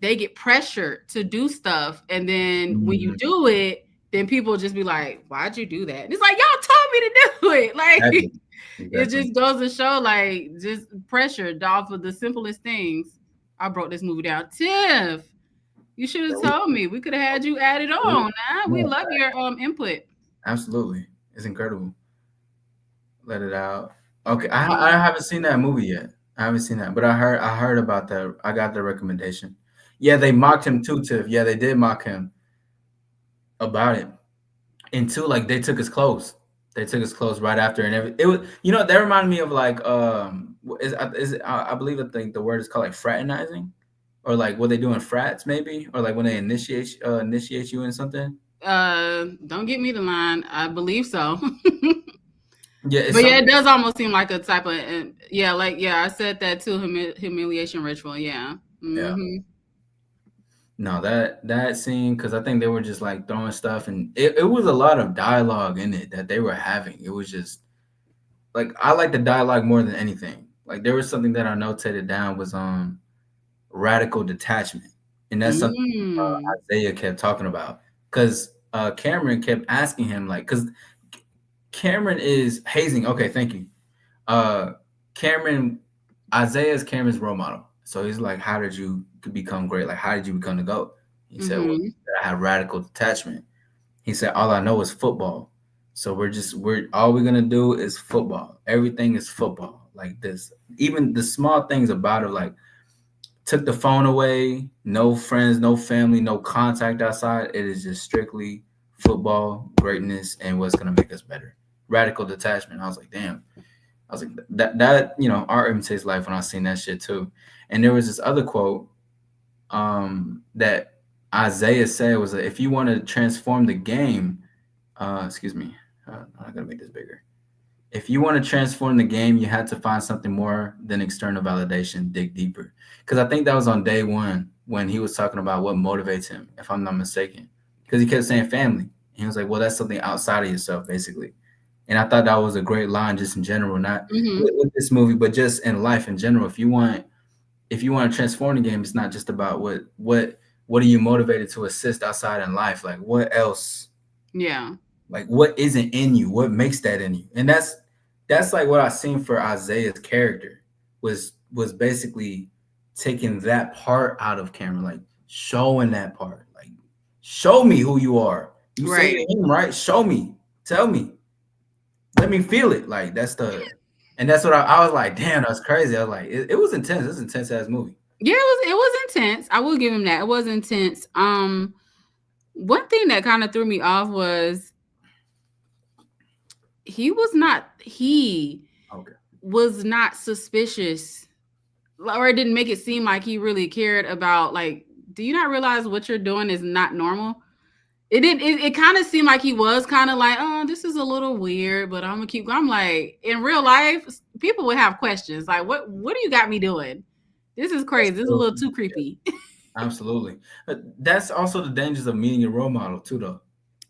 they get pressured to do stuff, and then when you do it, then people just be like, "Why'd you do that?" And it's like, y'all told me to do it. Like exactly. It just goes to show, like, just pressure off of the simplest things. I broke this movie down. Tiff, you should have told me. We could have had you added on. We love your input. Absolutely, it's incredible. Let it out. Okay, I haven't seen that movie yet. I haven't seen that, but I heard about that. I got the recommendation. Yeah, they mocked him too, Tiff. Yeah, they did mock him about it. And two, like they took his clothes. They took his clothes right after, and it was, that reminded me of like I believe I think the word is called like fraternizing, or like what they do in frats maybe, or like when they initiate you in something. Don't get me the line. I believe so. Yeah, but yeah, it does almost seem like a type of I said that too. Humiliation ritual. Yeah. Yeah. No, that scene, because I think they were just like throwing stuff, and it was a lot of dialogue in it that they were having. It was just like I like the dialogue more than anything. Like there was something that I notated down was radical detachment, and that's something Isaiah kept talking about, because Cameron kept asking him, like, because Cameron is hazing. Okay, thank you. Isaiah is Cameron's role model. So he's like, how did you become great? Like, how did you become the GOAT? He said, well, I have radical detachment. He said, all I know is football. So all we're going to do is football. Everything is football. Like this, even the small things about it, like took the phone away, no friends, no family, no contact outside. It is just strictly football, greatness, and what's going to make us better. Radical detachment. I was like, damn. I was like, that art imitates life when I seen that shit too. And there was this other quote that Isaiah said was that if you want to transform the game, excuse me, I'm not gonna make this bigger. If you want to transform the game, you had to find something more than external validation, dig deeper. Because I think that was on day one when he was talking about what motivates him, if I'm not mistaken. Because he kept saying family. And he was like, well, that's something outside of yourself, basically. And I thought that was a great line just in general, not with this movie, but just in life in general. If you want to transform the game, it's not just about what are you motivated to assist outside in life? Like what else? Yeah. Like what isn't in you? What makes that in you? And that's like what I seen for Isaiah's character was basically taking that part out of Cameron, like showing that part, like show me who you are. You say Right. to him, right? Show me, tell me, let me feel it. Like that's what I was like, damn, that's crazy. I was like, it was intense. It was an intense ass movie. Yeah, it was intense. I will give him that. It was intense. One thing that kind of threw me off was he was not suspicious, or it didn't make it seem like he really cared about, like, do you not realize what you're doing is not normal? It kind of seemed like he was kind of like, oh, this is a little weird, but I'm gonna keep going. I'm like, in real life, people would have questions like, what do you got me doing? This is crazy. This is a little too creepy. Absolutely. But that's also the dangers of meeting a role model too, though.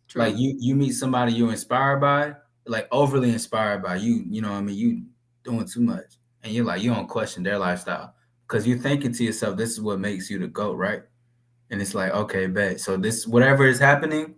True. Like you meet somebody you're inspired by, like overly inspired by, you know what I mean, you doing too much, and you're like, you don't question their lifestyle because you're thinking to yourself, this is what makes you the GOAT, right? And it's like, okay, bet. So this, whatever is happening,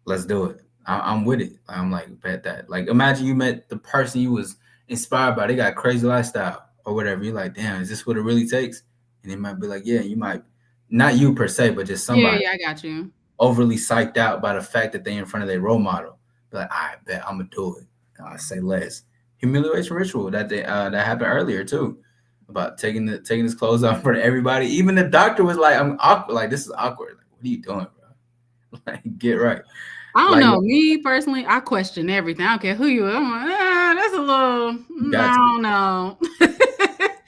let's do it. I'm with it. I'm like, bet that. Like, imagine you met the person you was inspired by. They got crazy lifestyle or whatever. You're like, damn, is this what it really takes? And they might be like, yeah, you might, not you per se, but just somebody. Yeah, I got you. Overly psyched out by the fact that they in front of their role model. Be like, I bet I'm gonna do it. I say less. Humiliation ritual that that happened earlier too, about taking his clothes off for everybody. Even the doctor was like, I'm awkward. Like, this is awkward. Like, what are you doing, bro? Like, get right. I don't Like, know. Me personally, I question everything. I don't care who you are. I'm like, that's a little, I don't know.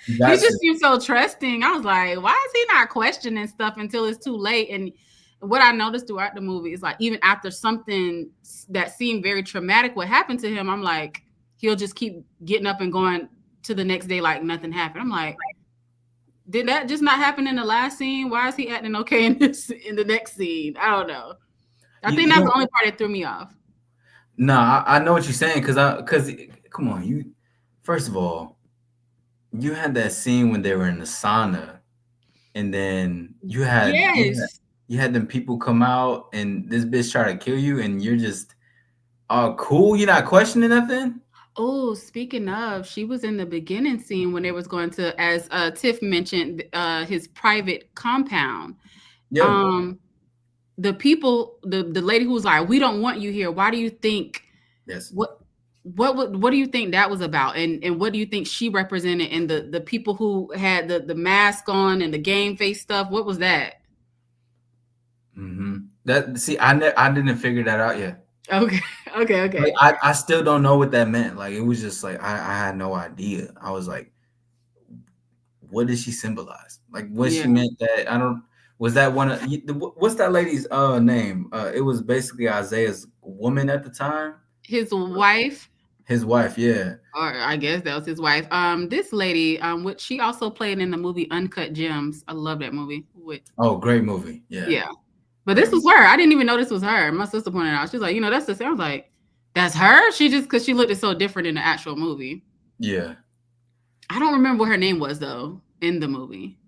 He just seems so trusting. I was like, why is he not questioning stuff until it's too late? And what I noticed throughout the movie is, like, even after something that seemed very traumatic would happen to him, I'm like, he'll just keep getting up and going to the next day like nothing happened. I'm like, did that just not happen in the last scene? Why is he acting okay in the next scene? I don't know. I think that's the only part that threw me off. No, I know what you're saying, because come on, you, first of all, you had that scene when they were in the sauna, and then you had them people come out and this bitch try to kill you, and you're just cool, you're not questioning nothing. Oh, speaking of, she was in the beginning scene when they was going to, as Tiff mentioned, his private compound. Yeah. The people, the lady who was like, we don't want you here. Why do you think? Yes. What do you think that was about? And what do you think she represented? And the people who had the mask on and the game face stuff, what was that? That, see, I didn't figure that out yet. Okay. Like, I still don't know what that meant. Like, it was just like, I had no idea. I was like, what did she symbolize? Like, what she meant that, I don't, was that one of, what's that lady's name? It was basically Isaiah's woman at the time. His wife. His wife, yeah. Or I guess that was his wife. This lady, which she also played in the movie Uncut Gems. I love that movie. Great movie. Yeah. Yeah. But this was her. I didn't even know this was her. My sister pointed out. She was like, that's the same. I was like, that's her? She just, because she looked so different in the actual movie. Yeah. I don't remember what her name was, though, in the movie.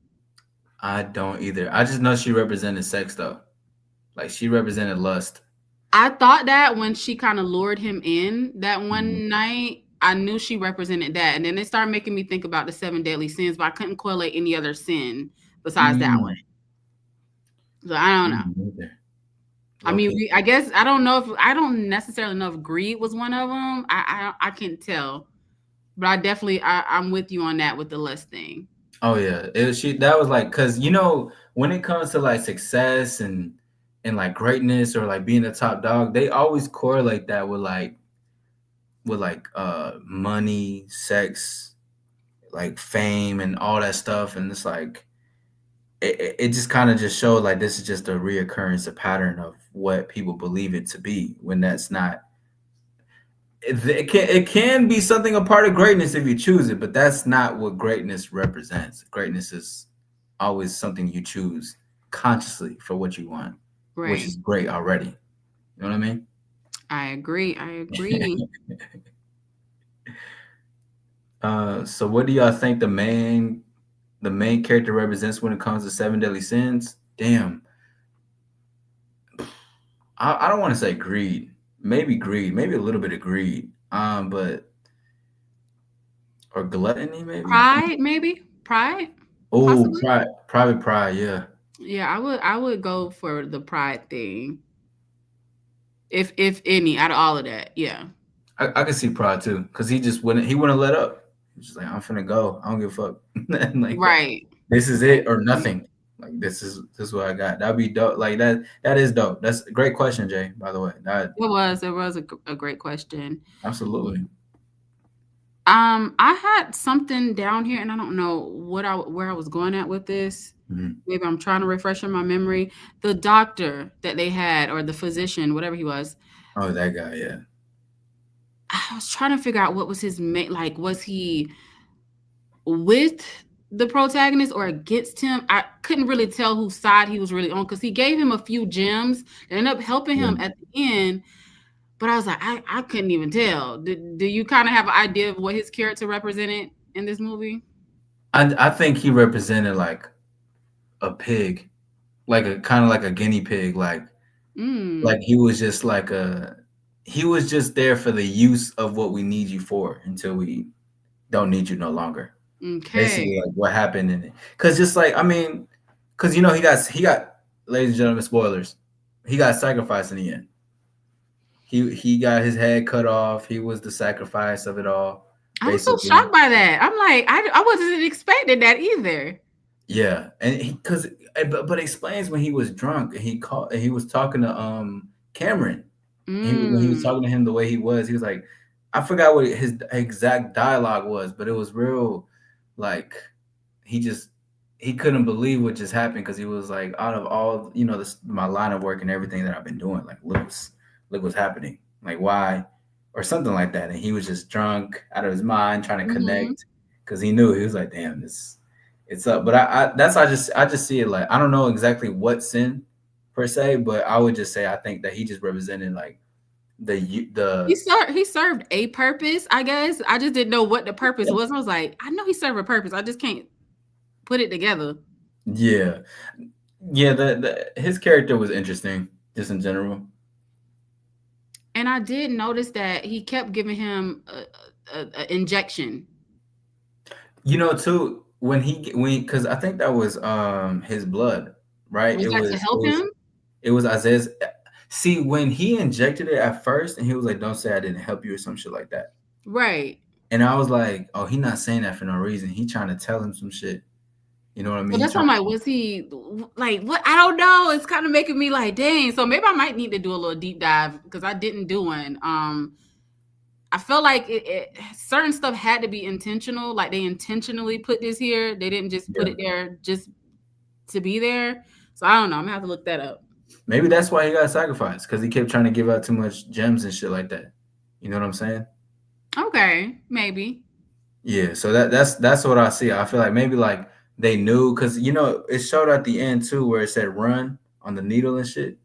I don't either. I just know she represented sex, though. Like, she represented lust. I thought that when she kind of lured him in that one night, I knew she represented that. And then it started making me think about the 7 deadly sins, but I couldn't correlate any other sin besides that one. So I don't know. I mean, I guess I don't necessarily know if greed was one of them. I can't tell, but I'm with you on that with the lust thing. Oh yeah, that was like, because when it comes to like success and like greatness or like being a top dog, they always correlate that with money, sex, like fame and all that stuff. And it's like, it just kind of just showed like this is just a reoccurrence, a pattern of what people believe it to be when that's not. It can be something a part of greatness if you choose it, but that's not what greatness represents. Greatness is always something you choose consciously for what you want, which Right. is great already. You know what I mean? I agree. I agree. So what do y'all think the main character represents when it comes to seven deadly sins? Damn, I don't want to say greed. Maybe a little bit of greed. But or gluttony, maybe. Pride, maybe? Pride? Oh, Possibly? private pride, yeah. Yeah, I would go for the pride thing. If any, out of all of that. Yeah. I can see pride too, because he wouldn't let up. He's just like, I'm finna go. I don't give a fuck. And like that. Right. This is I it or agree. nothing. Like this is what I got. That'd be dope. Like that is dope. That's a great question, Jay, by the way. That It was a great question. absolutely. I had something down here, and I don't know where I was going at with this. Mhm. Maybe I'm trying to refresh in my memory. The doctor that they had, or the physician, whatever he was. Oh, that guy, yeah. I was trying to figure out what was his main, like, was he with the protagonist or against him? I couldn't really tell whose side he was really on because he gave him a few gems that ended up helping Yeah. him at the end. But I was like, I couldn't even tell. Do you kind of have an idea of what his character represented in this movie? I think he represented like a pig, like a kind of like a guinea pig, like Mm, he was just there for the use of what we need you for until we don't need you no longer. okay. Basically, like what happened in it. Because just like I mean, because he got, ladies and gentlemen, spoilers. He got sacrificed in the end. He got his head cut off. He was the sacrifice of it all, I was so basically. shocked by that. I'm like, I wasn't expecting that either. Yeah, and because but it explains when he was drunk and he was talking to Cameron. When he was Mm, talking to him the way he was like, I forgot what his exact dialogue was, but it was real, like he just he couldn't believe what just happened because he was like, out of all my line of work and everything that I've been doing, like look what's happening, like why, or something like that, and he was just drunk out of his mind trying to hmm connect because he knew he was like, damn, this it's up. But I just see it like I don't know exactly what sin per se, but I would just say I think that he just represented like the He served a purpose, I guess. I just didn't know what the purpose was. I was like, I know he served a purpose. I just can't put it together. yeah yeah his character was interesting just in general. And I did notice that he kept giving him a injection. Too, when because I think that was his blood, right? Was it that to was it help was him? it was Isaiah's. See, when he injected it at first and he was like, don't say I didn't help you or some shit like that, Right. and I was like, oh, he not saying that for no reason. He trying to tell him some shit. You know what I So mean? He that's why I'm trying like, was he like what? I don't know. It's kind of making me like, dang. So maybe I might need to do a little deep dive because I didn't do one. I felt like certain stuff had to be intentional. Like they intentionally put this here. They didn't just put yeah. it there just to be there. So I don't know. I'm gonna have to look that up. Maybe that's why he got sacrificed because he kept trying to give out too much gems and shit like that. You know what I'm saying? Okay, maybe. Yeah, so that's what I see. I feel like maybe like they knew because it showed at the end too where it said run on the needle and shit.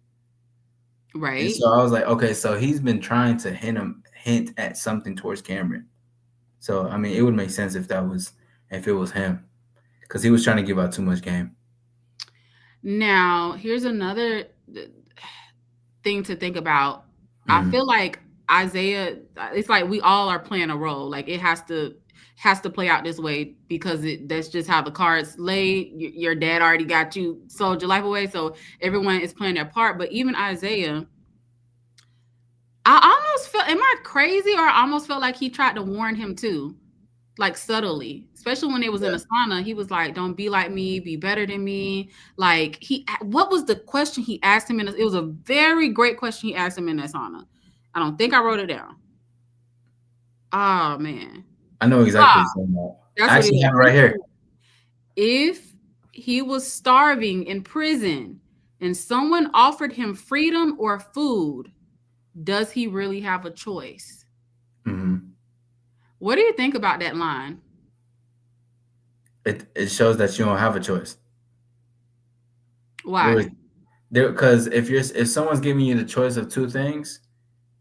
And Right. so I was like, okay, so he's been trying to hint at something towards Cameron. So I mean, it would make sense if it was him because he was trying to give out too much game. Now, here's another thing to think about. I Mhm. feel like Isaiah, it's like we all are playing a role. Like it has to play out this way because that's just how the cards lay. Your dad already got you sold your life away, so everyone is playing their part. But even Isaiah, I almost felt, am I crazy, or I almost felt like he tried to warn him too, like subtly, especially when it was in Yeah. Asana. He was like, don't be like me, be better than me. Like what was the question he asked him it was a very great question he asked him in Asana. I don't think I wrote it down. Oh man. I know exactly Ah, what you're saying about. that's I what it actually is. have it right here. If he was starving in prison and someone offered him freedom or food, does he really have a choice? Mm-hmm. What do you think about that line? It shows that you don't have a choice. Why? Because if someone's giving you the choice of two things,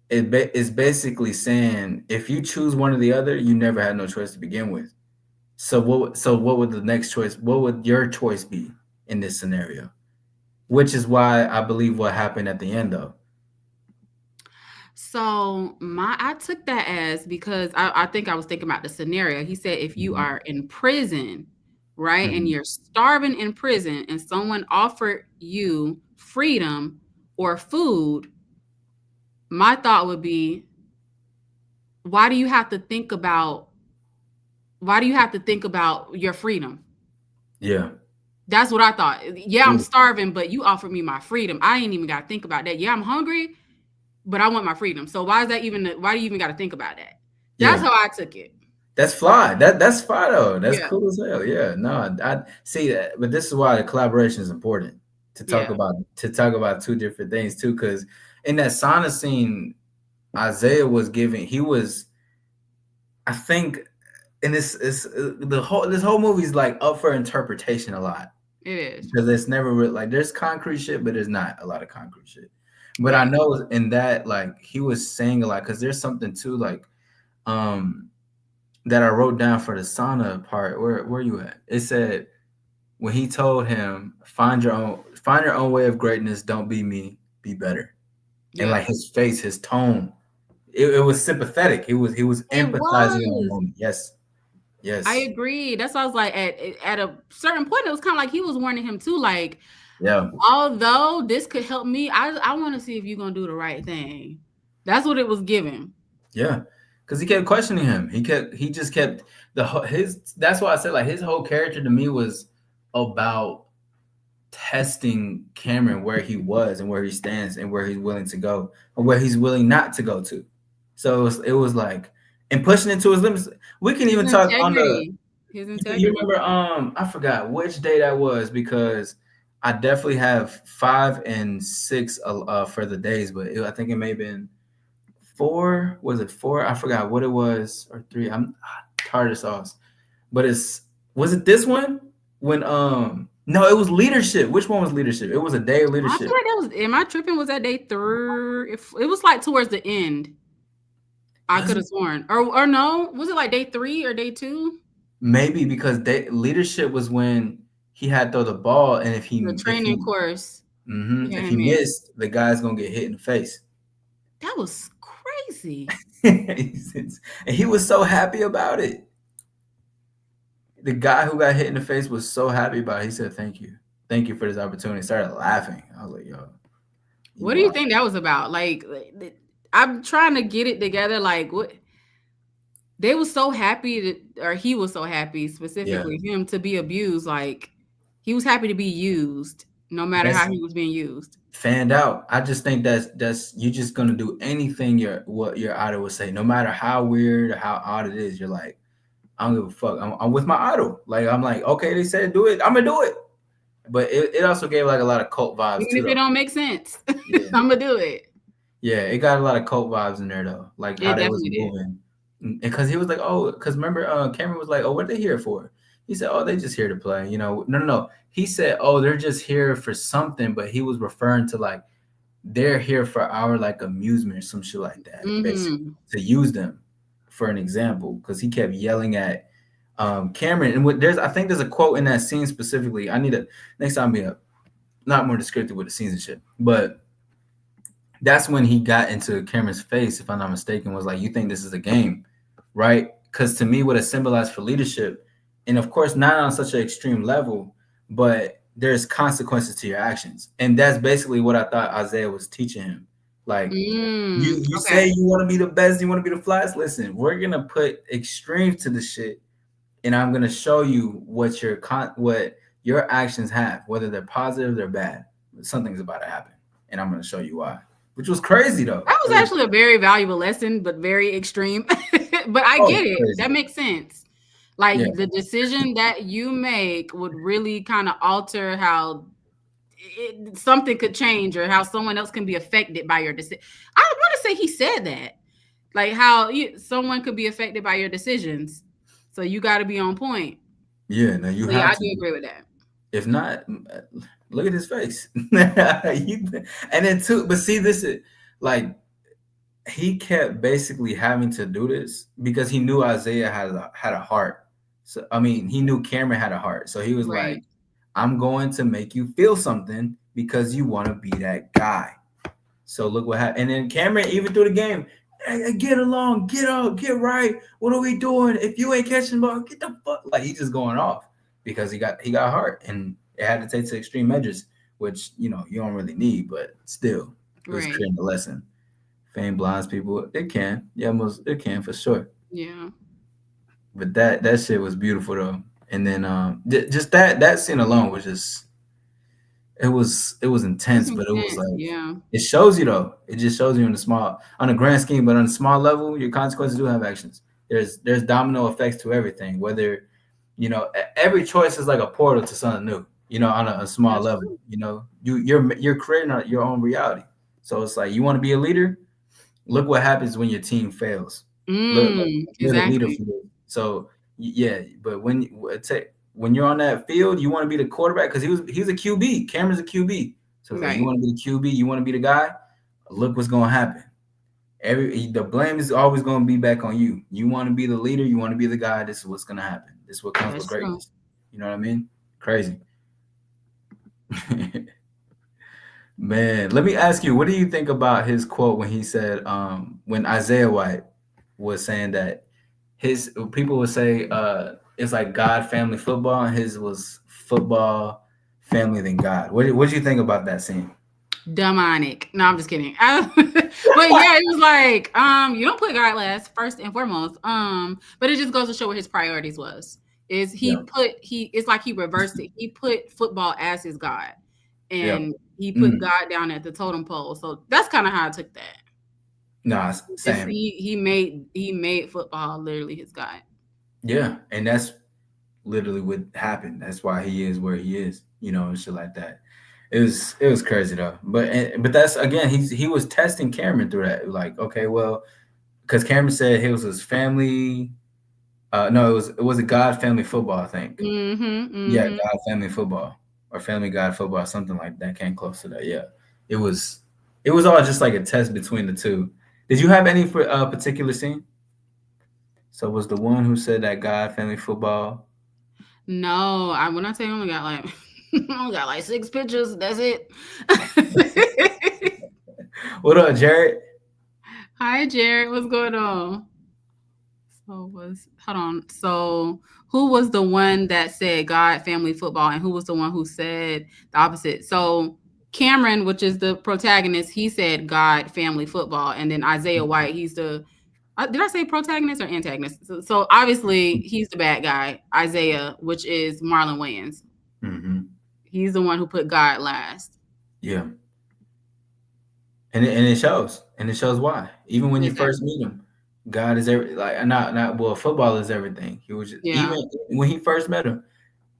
it's basically saying if you choose one or the other, you never had no choice to begin with. So what would the next choice? What would your choice be in this scenario? Which is why I believe what happened at the end, though. So I took that as, because I think I was thinking about the scenario. He said if you are in prison, right, and you're starving in prison and someone offered you freedom or food, my thought would be, why do you have to think about your freedom? Yeah. That's what I thought. Yeah, I'm starving, but you offered me my freedom. I ain't even got to think about that. Yeah, I'm hungry, but I want my freedom. So why do you even got to think about that? That's how I took it. That's fly. That's fly though. That's cool as hell. Yeah. No, I see that. But this is why the collaboration is important to talk about two different things too. Because in that sauna scene, Isaiah was giving. He was, I think, and this whole movie is like up for interpretation a lot. It is, because it's never really, like, there's concrete shit, but there's not a lot of concrete shit. But I know in that, like, he was saying a lot, because there's something too, like, that I wrote down for the sauna part. Where you at? It said when he told him, find your own way of greatness, don't be me, be better. And like his face, his tone, it was sympathetic. He was empathizing in the moment. Yes. I agree. That's why I was like, at a certain point, it was kind of like he was warning him too, like, although this could help me, I want to see if you're gonna do the right thing. That's what it was giving. Yeah, because he kept questioning him. He just kept that's why I said, like, his whole character to me was about testing Cameron where he was and where he stands and where he's willing to go or where he's willing not to go to. So it was like, and pushing into his limits. We can even talk on his integrity. You remember, I forgot which day that was, because I definitely have 5 and 6 for the days, but I think it may have been 4. Was it 4? I forgot what it was, or 3. I'm tartar sauce, but was it this one when no, it was leadership. Which one was leadership? It was a day of leadership. I feel like that was. Am I tripping? Was that day 3? If it was like towards the end. I could have sworn, or no, was it like day 3 or day 2? Maybe, because leadership was when he had to throw the ball, and if he the training course, if he missed, the guy's gonna get hit in the face. That was crazy, and he was so happy about it. The guy who got hit in the face was so happy about it. He said, "Thank you for this opportunity." Started laughing. I was like, "Yo, what do you think that was about?" Like, I'm trying to get it together. Like, what they were so happy or he was so happy, specifically him, to be abused. Like, he was happy to be used, no matter how he was being used. Fanned out. I just think that's you're just gonna do anything what your idol would say, no matter how weird or how odd it is. You're like, I don't give a fuck. I'm with my idol. Like, I'm like, okay, they said do it, I'm gonna do it. But it also gave like a lot of cult vibes. Even if it don't make sense, I'm gonna do it. Yeah, it got a lot of cult vibes in there though, like how they was moving. Because he was like, oh, because remember, Cameron was like, oh, what are they here for? He said, oh, they just here to play. You know, no. He said, oh, they're just here for something, but he was referring to like they're here for our like amusement or some shit like that, basically, to use them for an example. Because he kept yelling at Cameron, and I think there's a quote in that scene specifically. I need to next time be not more descriptive with the scenes and shit, but that's when he got into Cameron's face, if I'm not mistaken, was like, you think this is a game, right? Because to me, what it symbolized for leadership, and of course, not on such an extreme level, but there's consequences to your actions. And that's basically what I thought Isaiah was teaching him. Like, you say you want to be the best, you want to be the flyest. Listen, we're going to put extremes to the shit, and I'm going to show you what your actions have, whether they're positive or bad. Something's about to happen, and I'm going to show you why. Which was crazy though. That was actually a very valuable lesson, but very extreme. But I get it. Crazy. That makes sense. Like Yeah. the decision that you make would really kind of alter how something could change or how someone else can be affected by your decision. I want to say he said that, like how someone could be affected by your decisions. So you got to be on point. Yeah, no, you So yeah, I have do to. agree with that. If not, look at his face. And then too, but see, this is like he kept basically having to do this because he knew Isaiah had a heart. So I mean, he knew Cameron had a heart. So he was like, Right. I'm going to make you feel something because you want to be that guy. So look what happened. And then Cameron, even through the game, hey, get along, get up, get right. What are we doing? If you ain't catching the ball, get the fuck. Like he's just going off because he got hurt and it had to take to extreme measures, which you don't really need, but still, it was Right. creating a lesson. Fame blinds people. It can, yeah, most it can for sure. Yeah. But that shit was beautiful though. And then just that scene alone was just it was intense, but it was like Yeah. it shows you though. It just shows you on the grand scheme, but on a small level, your consequences do have actions. There's domino effects to everything. Whether every choice is like a portal to something new. On a small That's level. true. You're creating your own reality. So it's like you want to be a leader. Look what happens when your team fails. Look, you're the leader Exactly. for this. So yeah, but when you're on that field, you want to be the quarterback because he's a QB. Cameron's a QB. So it's like you Right. want to be the QB, you want to be the guy. Look what's gonna happen. The blame is always gonna be back on you. You want to be the leader, you want to be the guy. This is what's gonna happen. This is what comes with That's true. greatness. You know what I mean? Crazy. Man, let me ask you, what do you think about his quote when he said, when Isaiah White was saying that his people would say it's like God, family, football, and his was football, family, then God. What did you think about that scene? Demonic. No, I'm just kidding. But yeah, it was like, you don't put God last, first and foremost. But it just goes to show what his priorities was. Is it's like he reversed it. He put football as his God. And he put God down at the totem pole. So that's kind of how I took that. Nah, same. He made football literally his God. Yeah, and that's literally what happened. That's why he is where he is, and shit like that. It was crazy though. But that's again, he was testing Cameron through that. Like, okay, well, because Cameron said it was his family. No, it was a God family football, I think. Yeah, God family football or family God football, something like that. Came close to that. Yeah, it was all just like a test between the two. Did you have any particular scene? So was the one who said that God family football? No, when I tell you I only got like 6 pictures. That's it. What up, Jared? Hi, Jared. What's going on? Hold on. So who was the one that said God, family, football, and who was the one who said the opposite? So Cameron, which is the protagonist, he said God, family, football, and then Isaiah White, he's the did I say protagonist or antagonist? So obviously he's the bad guy, Isaiah, which is Marlon Wayans. Mm-hmm. He's the one who put God last. Yeah. And it shows. And it shows why. Even when you first meet him, God is football is everything. He was even when he first met him,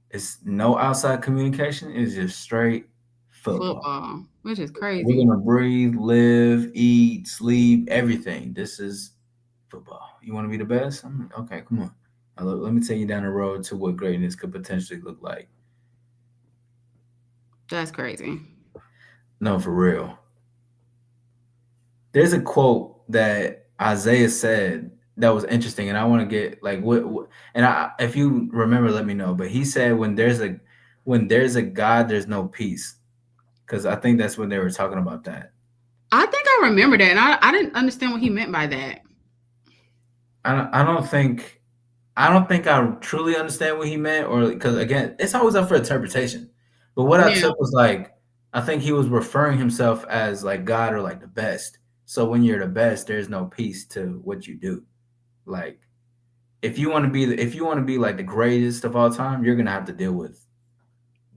it's no outside communication, it's just straight football. Which is crazy. We're gonna breathe, live, eat, sleep, everything. This is football. You want to be the best? Okay, come on. Let me take you down the road to what greatness could potentially look like. That's crazy. No, for real. There's a quote that Isaiah said that was interesting, and I want to get like what and if you remember, let me know. But he said, when there's a God, there's no peace. Because I think that's when they were talking about that. I think I remember that, and I didn't understand what he meant by that. I don't think I truly understand what he meant, or because again, it's always up for interpretation. But what I took was like, I think he was referring himself as like God or like the best. So when you're the best, there's no peace to what you do. Like, if you want to be like the greatest of all time, you're gonna have to deal with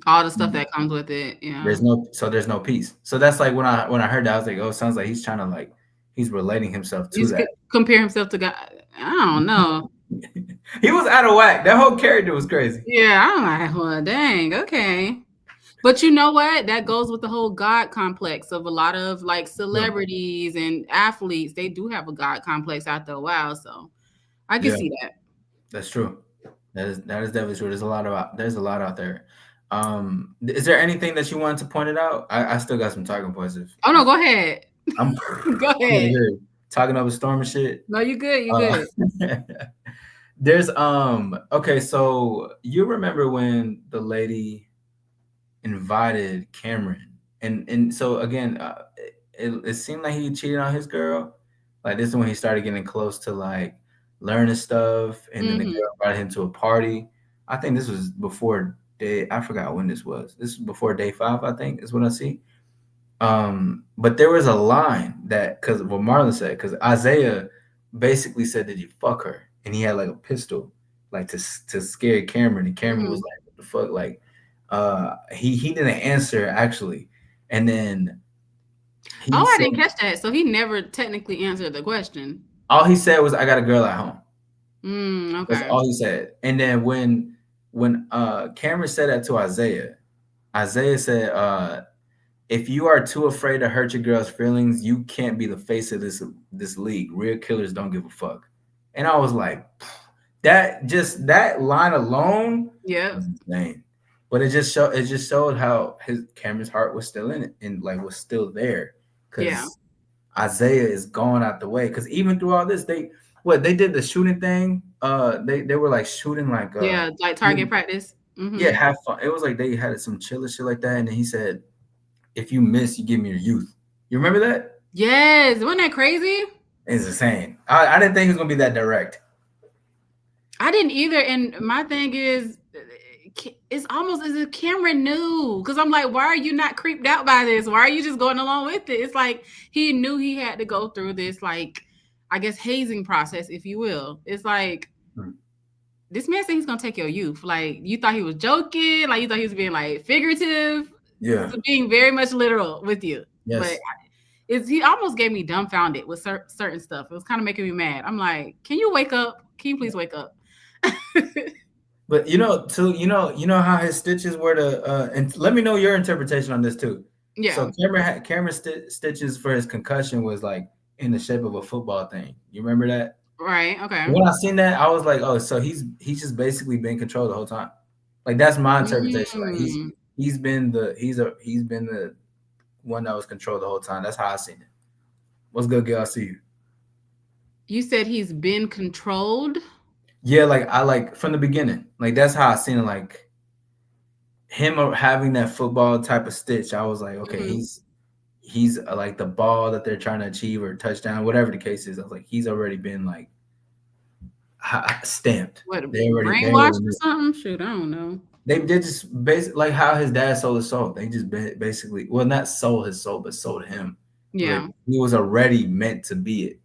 all the stuff that comes with it. Yeah. There's no peace. So that's like when I heard that, I was like, oh, it sounds like he's trying to like he's relating himself to that. Compare himself to God. I don't know. He was out of whack. That whole character was crazy. Yeah, I'm like, well, dang, okay. But you know what? That goes with the whole God complex of a lot of like celebrities and athletes. They do have a God complex after a while, so I can see that. That's true. That is definitely true. There's a lot out there. Is there anything that you wanted to point it out? I still got some talking points. Oh no, go ahead. I'm Go ahead. Talking up a storm and shit. No, you good. You good. There's okay, so you remember when the lady invited Cameron, and so again, it seemed like he cheated on his girl. Like this is when he started getting close to like learning stuff, and then the girl invited him to a party. I think this was before day. I forgot when this was. This is before day 5. I think is what I see. But there was a line that because what Marlon said, because Isaiah basically said, "Did you fuck her?" And he had like a pistol, like to scare Cameron, and Cameron was like, "What the fuck?" Like, he didn't answer actually, and then I didn't catch that. So he never technically answered the question. All he said was, "I got a girl at home." Okay. That's all he said. And then when Cameron said that to Isaiah, Isaiah said, if you are too afraid to hurt your girl's feelings, you can't be the face of this league. Real killers don't give a fuck. And I was like, that line alone, was insane. But it just showed how Cameron's heart was still in it and like was still there. Because Isaiah is going out the way. Because even through all this, they did the shooting thing. They were like shooting like like target practice. Yeah, have fun. It was like they had some chill shit like that, and then he said, if you miss, you give me your youth. You remember that? Yes. Wasn't that crazy? It's insane. I didn't think it was going to be that direct. I didn't either. And my thing is, it's almost as if Cameron knew. Because I'm like, why are you not creeped out by this? Why are you just going along with it? It's like he knew he had to go through this, like, I guess, hazing process, if you will. It's like, this man said he's going to take your youth. Like, you thought he was joking. Like, you thought he was being, like, figurative. Yeah. So being very much literal with you. Yes. But he almost gave me dumbfounded with certain stuff. It was kind of making me mad. I'm like, can you wake up? Can you please wake up? But you know how his stitches were to and let me know your interpretation on this too. Yeah. So Cameron's stitches for his concussion was like in the shape of a football thing. You remember that? Right. Okay. When I seen that, I was like, oh, so he's just basically been controlled the whole time. Like that's my interpretation. Like he's been the one that was controlled the whole time. That's how I seen it. What's good, Gil? I see you. You said he's been controlled? Yeah, like I like from the beginning. Like that's how I seen it. Like him having that football type of stitch. I was like, okay, he's like the ball that they're trying to achieve or touchdown, whatever the case is. I was like, he's already been like stamped. What, brainwashed or something? Shoot, I don't know. They just basically like how his dad sold his soul. They just basically, well, not sold his soul, but sold him. Yeah, like, he was already meant to be it.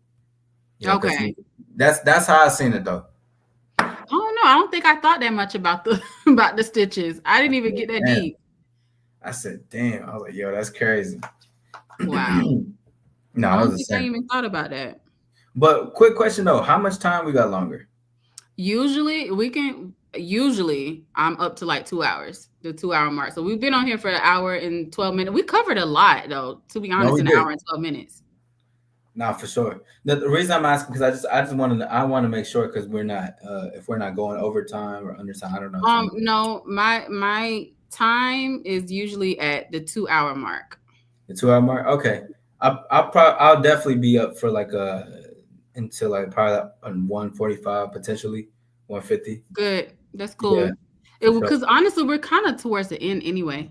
You know, okay, that's how I seen it though. I don't know. I don't think I thought that much about the stitches. I didn't even get that deep. I said, damn. I was like, yo, that's crazy. Wow. No, I don't think I even thought about that. But quick question though, how much time we got longer? Usually I'm up to like 2 hours, the 2 hour mark. So we've been on here for an hour and 12 minutes. We covered a lot though, to be honest, in an hour and 12 minutes. Nah, for sure. The reason I'm asking because I want to make sure because we're not if we're not going overtime or undertime. I don't know. No, my time is usually at the 2 hour mark. The 2 hour mark. Okay, I'll definitely be up for like until like probably 1:45 potentially 1:50. Good, that's cool. Because honestly, we're kind of towards the end anyway.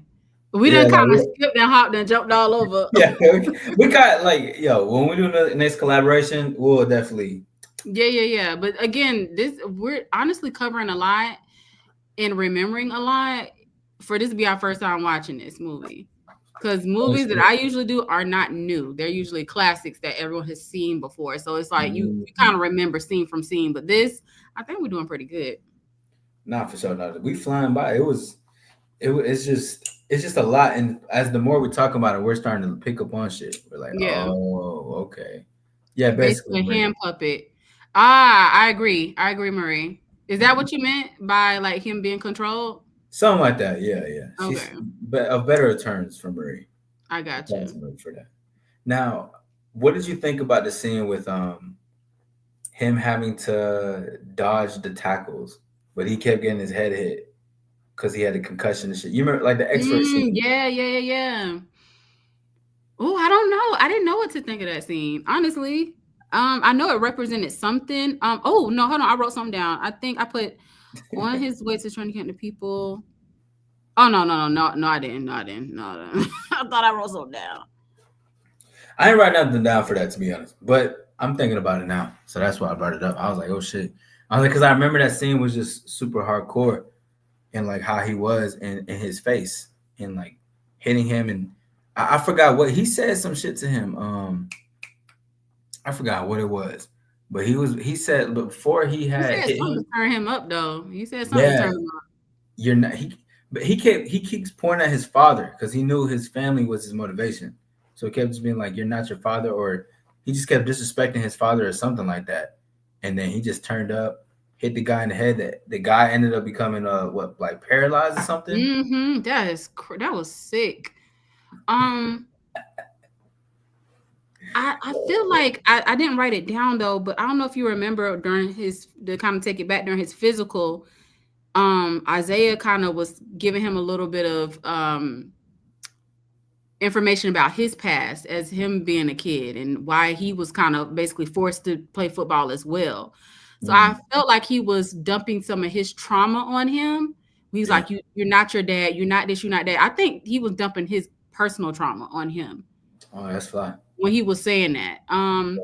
We done kind of skipped and hopped and jumped all over. Yeah, we got like when we do the next collaboration, we'll definitely. Yeah. But again, we're honestly covering a lot and remembering a lot for this to be our first time watching this movie. Because movies that I usually do are not new. They're usually classics that everyone has seen before. So it's like you kind of remember scene from scene. But this, I think we're doing pretty good. Nah, for sure. No, we flying by. It's just a lot. And as the more we talk about it, we're starting to pick up on shit. We're like, oh, okay. Yeah, basically a hand puppet. I agree, Marie. Is that what you meant by like him being controlled? Something like that. Yeah, yeah. She's Okay, a better returns for Marie. I got Thanks, you. Marie, for that. Now, what did you think about the scene with him having to dodge the tackles, but he kept getting his head hit because he had a concussion and shit? You remember like the X-ray scene? Yeah. Oh, I don't know. I didn't know what to think of that scene, honestly. I know it represented something. Oh no, hold on. I wrote something down. I think I put on his way to trying to get the people. Oh no, I didn't. I thought I wrote something down. I didn't write nothing down for that, to be honest, but I'm thinking about it now, so that's why I brought it up. I was like, oh shit. I was like, because I remember that scene was just super hardcore, and like how he was in his face and like hitting him, and I forgot what he said. Some shit to him. I forgot what it was, but he said before he You had said hit something him. to turn him up, though. You said something to Yeah, turn him up. you're not but he keeps pointing at his father because he knew his family was his motivation. So he kept just being like, "You're not your father," or he just kept disrespecting his father or something like that. And then he just turned up, hit the guy in the head. That the guy ended up becoming like paralyzed or something. That was sick. I feel like I didn't write it down though, but I don't know if you remember during to kind of take it back during his physical, Isaiah kind of was giving him a little bit of information about his past as him being a kid and why he was kind of basically forced to play football as well. So I felt like he was dumping some of his trauma on him. He's like, you're not your dad, you're not this, you're not that. I think he was dumping his personal trauma on him. Oh, that's fine. When he was saying that. I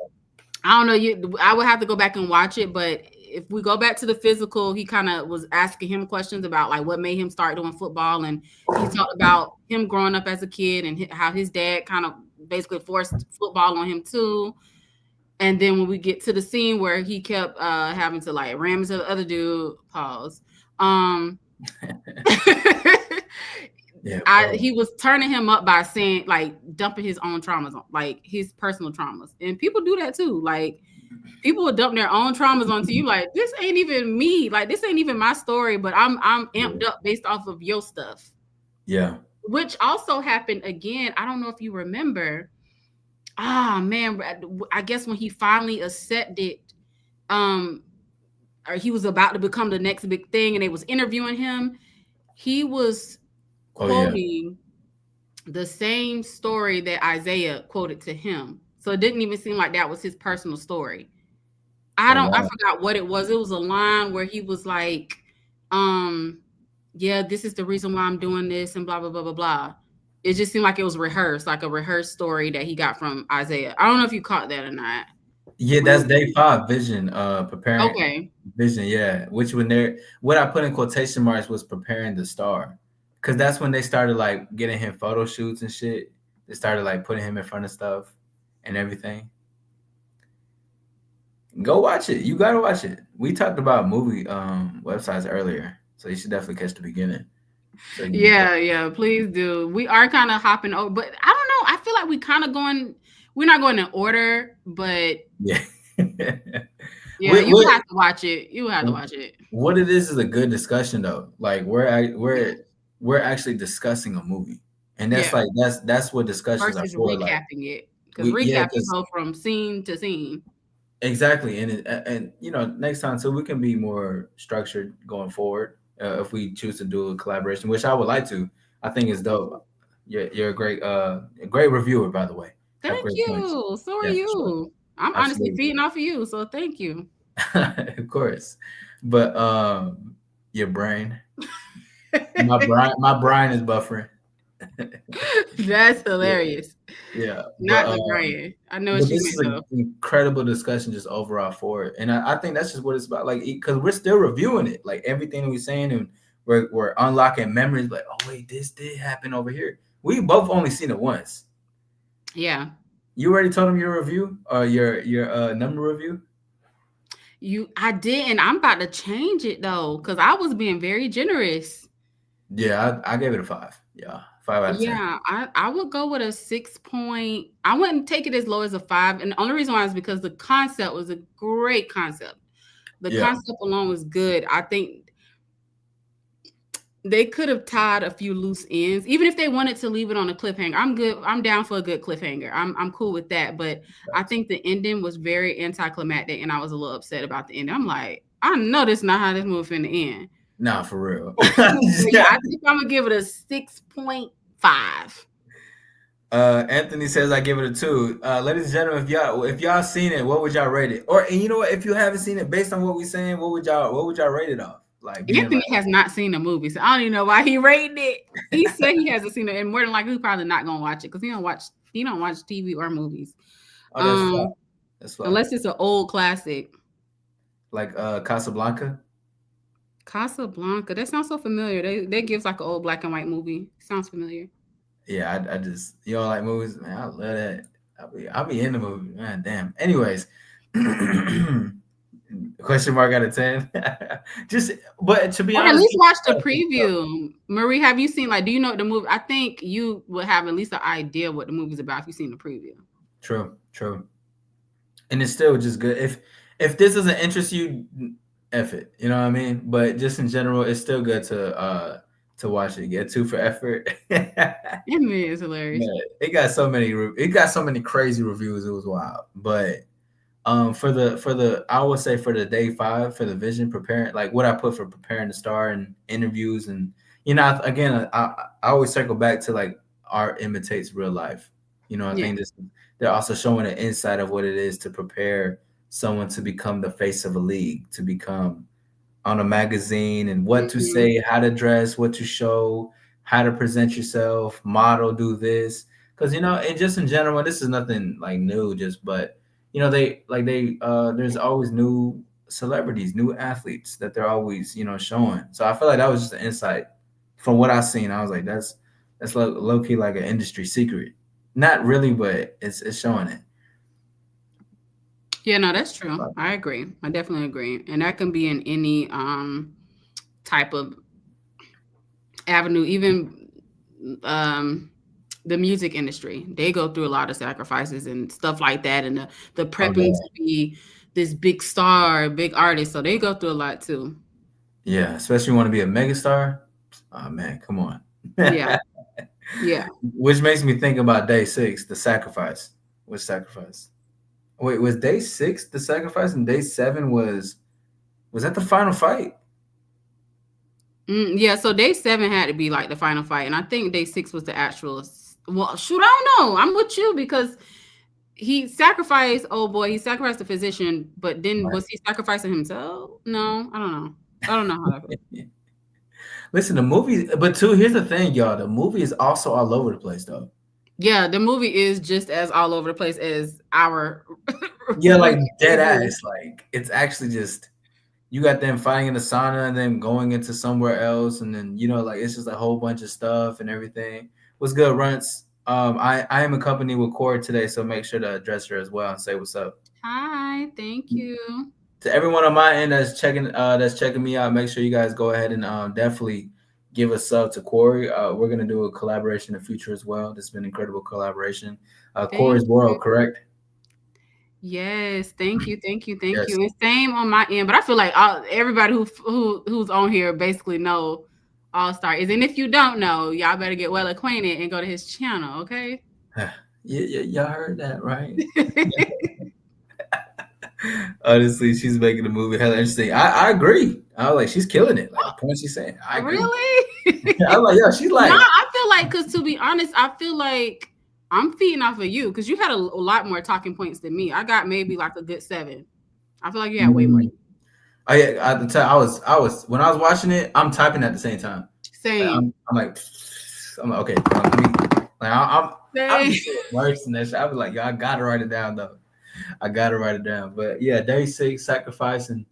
don't know, I would have to go back and watch it, but if we go back to the physical, he kind of was asking him questions about like what made him start doing football, and he talked about him growing up as a kid and how his dad kind of basically forced football on him too. And then when we get to the scene where he kept having to like ram into the other dude, pause. He was turning him up by saying like dumping his own traumas on, like his personal traumas, and people do that too. Like people will dump their own traumas onto you. Like this ain't even me. Like this ain't even my story, but I'm amped up based off of your stuff. Yeah. Which also happened again. I don't know if you remember. Man, I guess when he finally accepted, or he was about to become the next big thing, and they was interviewing him. He was quoting the same story that Isaiah quoted to him. So it didn't even seem like that was his personal story. I forgot what it was. It was a line where he was like, yeah, this is the reason why I'm doing this and blah, blah, blah, blah, blah. It just seemed like it was rehearsed, like a rehearsed story that he got from Isaiah. I don't know if you caught that or not. Yeah, that's day 5 vision, preparing. Okay. Vision, yeah. Which when what I put in quotation marks was preparing the star. Cause that's when they started like getting him photo shoots and shit. They started like putting him in front of stuff and everything. Go watch it. You gotta watch it. We talked about movie websites earlier, so you should definitely catch the beginning. So yeah, please do. We are kind of hopping over, but I don't know. I feel like we're not going in order, but yeah. Yeah, you would have to watch it. You have to watch it. What it is a good discussion though. Like we're actually discussing a movie, and that's like that's what discussions are for. Recapping it, because recapping go from scene to scene. Exactly, and you know, next time so we can be more structured going forward. If we choose to do a collaboration, which I would like to, I think it's dope. You're a great reviewer, by the way. Thank you. Points. So are you. Sure. I'm honestly feeding off of you, so thank you. Of course, but your brain, my brain is buffering. That's hilarious. Yeah, not the brain. I know what you mean. This is an incredible discussion just overall for it, and I think that's just what it's about. Like, because we're still reviewing it, like everything we're saying, and we're unlocking memories. Like, oh wait, this did happen over here. We both only seen it once. Yeah. You already told him your review or your number review? I didn't. I'm about to change it though, because I was being very generous. Yeah, I gave it a 5. Yeah, 5 out of 10. Yeah, I would go with a 6 point. I wouldn't take it as low as a 5, and the only reason why is because the concept was a great concept. The Yeah. concept alone was good. I think they could have tied a few loose ends, even if they wanted to leave it on a cliffhanger. I'm good. I'm down for a good cliffhanger. I'm cool with that. But I think the ending was very anticlimactic, and I was a little upset about the ending. I'm like, I know this is not how this movie finna end. Nah, for real. Yeah, I think I'm gonna give it a 6.5. Anthony says I give it a 2. Ladies and gentlemen, if y'all seen it, what would y'all rate it? Or and you know what, if you haven't seen it, based on what we're saying, what would y'all rate it off? Like Anthony has not seen the movie, so I don't even know why he rated it. He said he hasn't seen it, and more than likely he's probably not gonna watch it because he don't watch TV or movies. That's fine. Unless it's an old classic. Like Casablanca. Casablanca. That sounds so familiar. They gives like an old black and white movie. Sounds familiar. Yeah, I just you don't like movies, man. I love that. I'll be in the movie, man. Damn. Anyways, question mark out of 10. But to be honest, at least watch the preview. Marie, have you seen do you know what the movie? I think you would have at least an idea what the movie's about if you've seen the preview. True. And it's still just good. If this doesn't interest you, F it. You know what I mean? But just in general, it's still good to watch it. Get 2 for effort. It is hilarious. Yeah, it got so many crazy reviews. It was wild. But for the I would say for the day 5 for the vision preparing, like what I put for preparing to star and interviews, and again I always circle back to like art imitates real life. I think they're also showing an insight of what it is to prepare someone to become the face of a league, to become on a magazine, and what to say, how to dress, what to show, how to present yourself, model, do this. Because and just in general, this is nothing like new, but there's always new celebrities, new athletes that they're always showing. So I feel like that was just an insight from what I've seen. I was like, that's low key like an industry secret. Not really, but it's showing it. Yeah, no, that's true. I agree. I definitely agree. And that can be in any type of avenue, even the music industry. They go through a lot of sacrifices and stuff like that, and the prepping to be this big star, big artist. So they go through a lot too. Yeah, especially when you want to be a megastar. Oh man, come on. Yeah. Yeah. Which makes me think about day 6, the sacrifice. Which sacrifice? Wait, was day 6 the sacrifice, and day 7 was that the final fight? Yeah, so day 7 had to be like the final fight, and I think day 6 was the actual. Well, shoot, I don't know. I'm with you because he sacrificed. Oh boy, he sacrificed the physician, but then was he sacrificing himself? No, I don't know. I don't know how that goes. Listen, the movie, but too, here's the thing, y'all. The movie is also all over the place, though. Yeah, the movie is just as all over the place as our. Yeah, like dead ass. Like it's actually just you got them fighting in the sauna and then going into somewhere else, and then like it's just a whole bunch of stuff and everything. What's good, Runts? I am accompanied with Corey today, so make sure to address her as well and say what's up. Hi, thank you. To everyone on my end that's checking me out, make sure you guys go ahead and definitely give a sub to Corey. We're gonna do a collaboration in the future as well. This has been an incredible collaboration. Corey's World, correct? Yes, thank you. Yes. And same on my end, but I feel like everybody who's on here basically know All-Star is, and if you don't know, y'all better get well acquainted and go to his channel, okay? Yeah, y'all heard that, right? Honestly, she's making the movie hella interesting. I agree. I was like, she's killing it. Like the point she's saying. I agree. Really? I'm like, yeah, she's like. No, I feel like, because to be honest, I feel like I'm feeding off of you because you had a lot more talking points than me. I got maybe like a good 7. I feel like you had way more. Oh yeah, at the time I was when I was watching it, I'm typing at the same time. Same. I'm like, okay. I'm worse than that shit. I was like, yo, I gotta write it down though. But yeah, day 6, sacrifice, and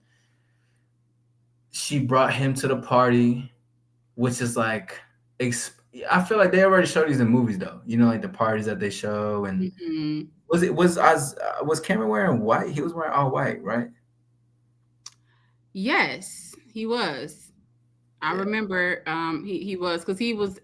she brought him to the party, which is like, I feel like they already showed these in movies though. Like the parties that they show, and was Cameron wearing white? He was wearing all white, right? Yes, he was. I remember he was, because he was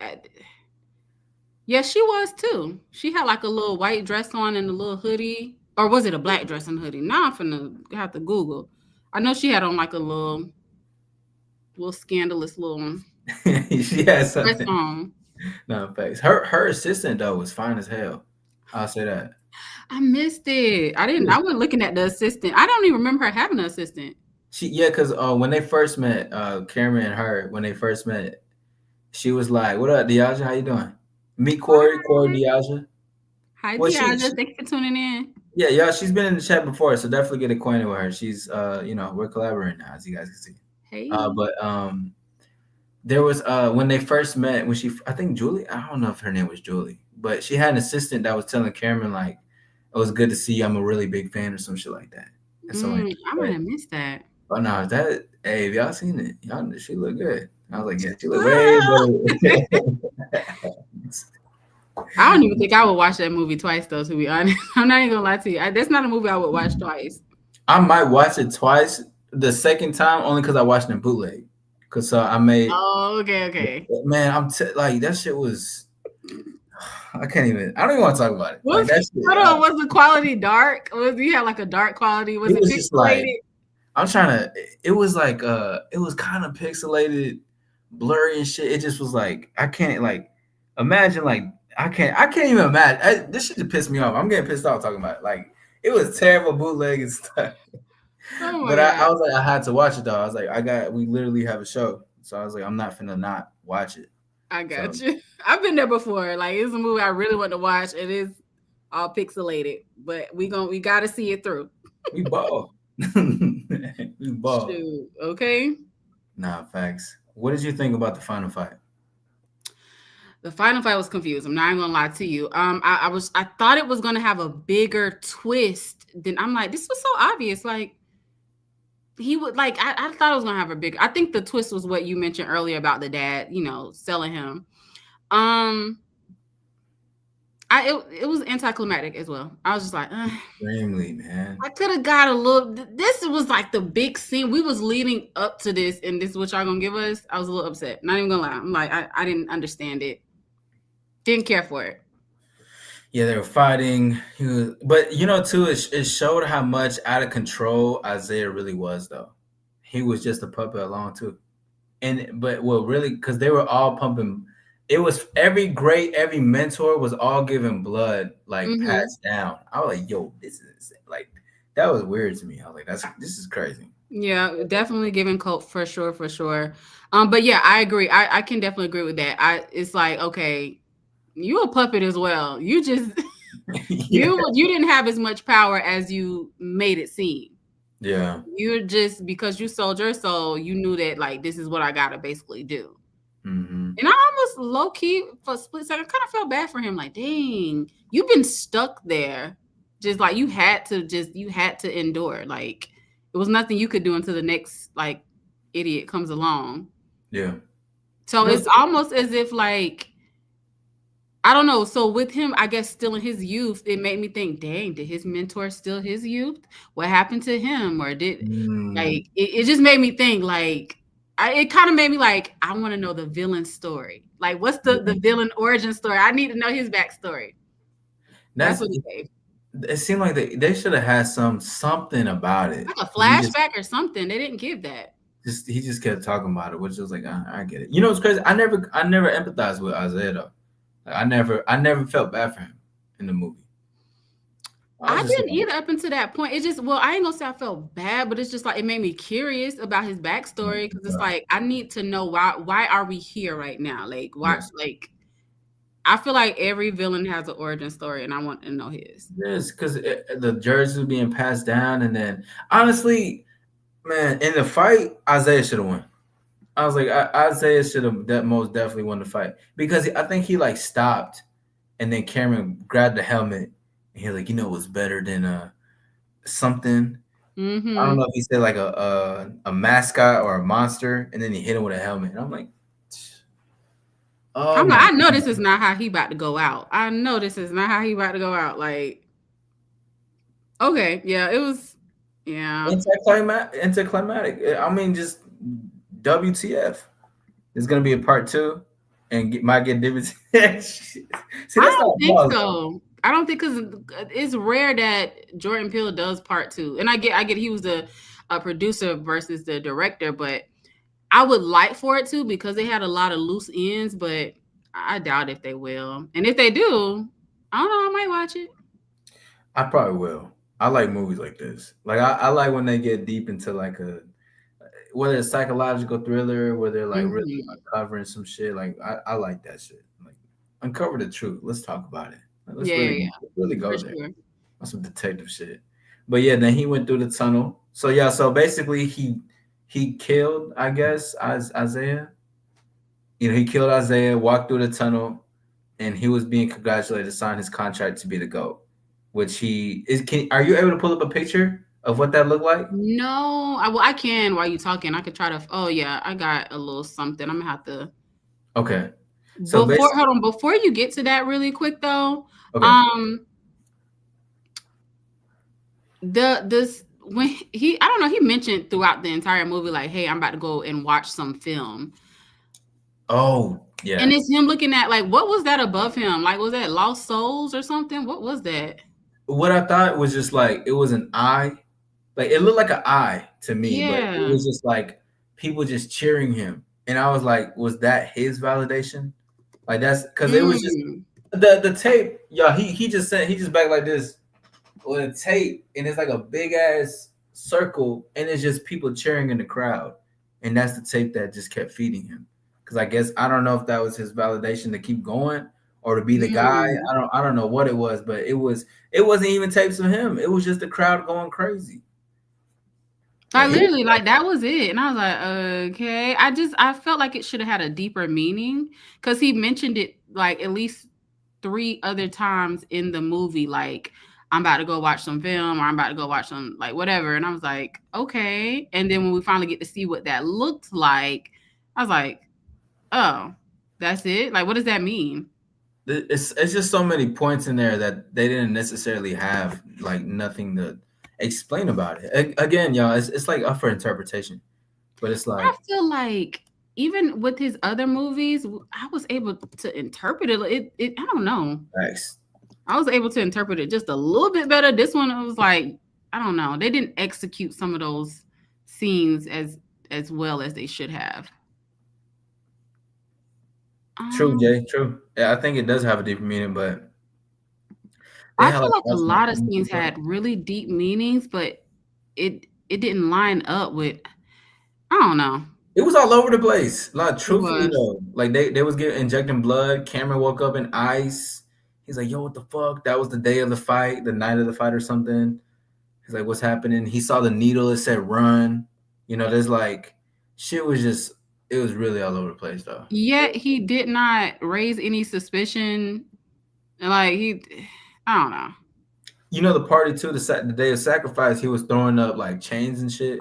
she was too. She had like a little white dress on and a little hoodie. Or was it a black dress and hoodie? Now I'm finna have to Google. I know she had on like a little scandalous little She had dress something. on. No, thanks. Her assistant though was fine as hell. I'll say that. I missed it. I wasn't looking at the assistant. I don't even remember her having an assistant. Because when they first met, Cameron and her, when they first met, she was like, "What up, Diaja? How you doing? Meet Corey, Diaja." Hi, Well, Diaja. Thank you for tuning in. Yeah, she's been in the chat before, so definitely get acquainted with her. She's, we're collaborating now, as you guys can see. Hey. But there was when they first met, I think Julie, I don't know if her name was Julie, but she had an assistant that was telling Cameron like, "It was good to see you. I'm a really big fan," or some shit like that. And so I might have missed that. Oh no, hey, have y'all seen it? She look good. I was like, yeah, she look way better. I don't even think I would watch that movie twice, though, to be honest. I'm not even gonna lie to you. That's not a movie I would watch twice. I might watch it twice. The second time only because I watched it in bootleg. Cause I made. Oh, okay. Man, like that shit was. I don't even want to talk about it. Was the quality dark? You have like a dark quality? Was it pixelated? I'm trying to. It was like it was kind of pixelated, blurry and shit. It just was like I can't like imagine like I can't even imagine. This shit just pissed me off. I'm getting pissed off talking about it. Like it was terrible bootleg and stuff. Oh but I was like I had to watch it though. I was like we literally have a show, so I was like I'm not finna not watch it. I got you. I've been there before. Like it's a movie I really want to watch. It is all pixelated, but we got to see it through. We ball. We ball. Shoot, okay. Nah, facts. What did you think about the final fight? The final fight was confused. I'm not even gonna lie to you. I thought it was gonna have a bigger twist than I'm like, this was so obvious. Like he would like I thought it was gonna have a big. I think the twist was what you mentioned earlier about the dad, selling him. It was anticlimactic as well. I was just like, extremely, man. I could have got a little. This was like the big scene. We was leading up to this, and this is what y'all gonna give us. I was a little upset. Not even gonna lie. I'm like, I didn't understand it. Didn't care for it. Yeah, they were fighting. But too, it showed how much out of control Isaiah really was, though. He was just a puppet along too, really, because they were all pumping. It was every mentor was all giving blood, like passed down. I was like, yo, this is like that was weird to me. I was like, this is crazy. Yeah, definitely giving Colt for sure. But yeah, I agree. I can definitely agree with that. It's like, okay, you a puppet as well. You just you didn't have as much power as you made it seem. Yeah. You're just because you sold your soul, you knew that like this is what I gotta basically do. Mm-hmm. And I almost low key for a split second kind of felt bad for him. Like, dang, you've been stuck there. Just like you had to endure. Like it was nothing you could do until the next like idiot comes along. Yeah. So it's almost as if like I don't know. So with him, I guess still in his youth, it made me think, dang, did his mentor still his youth? What happened to him? Or like it just made me think like it kind of made me like, I want to know the villain story. Like, what's the villain origin story? I need to know his backstory. That's what he gave. It seemed like they should have had something about it. Like a flashback or something. They didn't give that. He just kept talking about it, which was like, I get it. It's crazy. I never empathized with Isaiah though. Like, I never felt bad for him in the movie. I didn't either up until that point. It just, I ain't gonna say I felt bad, but it's just like it made me curious about his backstory because it's like I need to know why are we here right now? Like like I feel like every villain has an origin story, and I want to know his. Yes, because the jerseys were being passed down, and then honestly, man, in the fight, Isaiah should have won. I was like, Isaiah should have most definitely won the fight because I think he like stopped, and then Cameron grabbed the helmet. He's like, it was better than something. Mm-hmm. I don't know if he said like a mascot or a monster, and then he hit him with a helmet. And I'm like, I know this is not how he about to go out. I know this is not how he about to go out. Like, okay, yeah, it was, yeah, anticlimactic. I mean, just WTF. There's gonna be a part 2, and might get WTF. I don't think so. I don't think because it's rare that Jordan Peele does part 2, and I get he was a producer versus the director, but I would like for it to, because they had a lot of loose ends, but I doubt if they will. And if they do, I don't know, I might watch it. I probably will. I like movies like this. Like I like when they get deep into like whether it's psychological thriller, where they're like really Mhm. uncovering some shit. Like I like that shit. Like uncover the truth. Let's talk about it. Like, let's Yeah, really really for go there. sure. On some detective shit. But yeah, then he went through the tunnel. So yeah, so basically he killed, I guess, Isaiah. You know, he killed Isaiah, walked through the tunnel, and he was being congratulated to sign his contract to be the GOAT. Which he is. Are you able to pull up a picture of what that looked like? No, I can while you talking. I could try to. Oh yeah, I got a little something. I'm gonna have to. Okay. So Before, basically, hold on. Before you get to that, really quick though. okay. This when he, I don't know, he mentioned throughout the entire movie, like, hey, I'm about to go and watch some film. Oh yeah. And it's him looking at, like, what was that above him? Like, was that Lost Souls or something? What was that? What I thought was just like it was an eye. Like it looked like an eye to me, but it Yeah. was just like people just cheering him. And I was like, was that his validation? Like that's because it was just the tape, y'all. He just back like this with a tape, and it's like a big ass circle, and it's just people cheering in the crowd, and that's the tape that just kept feeding him. Because I guess I don't know if that was his validation to keep going or to be the guy. I don't know what it was, but it wasn't even tapes of him. It was just the crowd going crazy. I literally, like, that was it. And I was like, okay. I felt like it should have had a deeper meaning, because he mentioned it like at least 3 other times in the movie, like, I'm about to go watch some film, or I'm about to go watch some, like, whatever. And I was like, okay. And then when we finally get to see what that looked like, I was like, oh, that's it? Like, what does that mean? It's just so many points in there that they didn't necessarily have like nothing to explain about it. Again, y'all, it's like up for interpretation. But it's like I feel like even with his other movies, I was able to interpret it. I don't know. Thanks. I was able to interpret it just a little bit better. This one, it was like, I don't know. They didn't execute some of those scenes as well as they should have. True, Jay. True. Yeah, I think it does have a deeper meaning, but I feel like a lot of scenes had really deep meanings, but it didn't line up with. I don't know. It was all over the place. Like truthfully though, like they was injecting blood. Cameron woke up in ice. He's like, "Yo, what the fuck?" That was the day of the fight, the night of the fight, or something. He's like, "What's happening?" He saw the needle. It said, "Run." You know, there's like shit was just. It was really all over the place though. Yet he did not raise any suspicion. Like I don't know. You know the party too, the day of sacrifice, he was throwing up like chains and shit.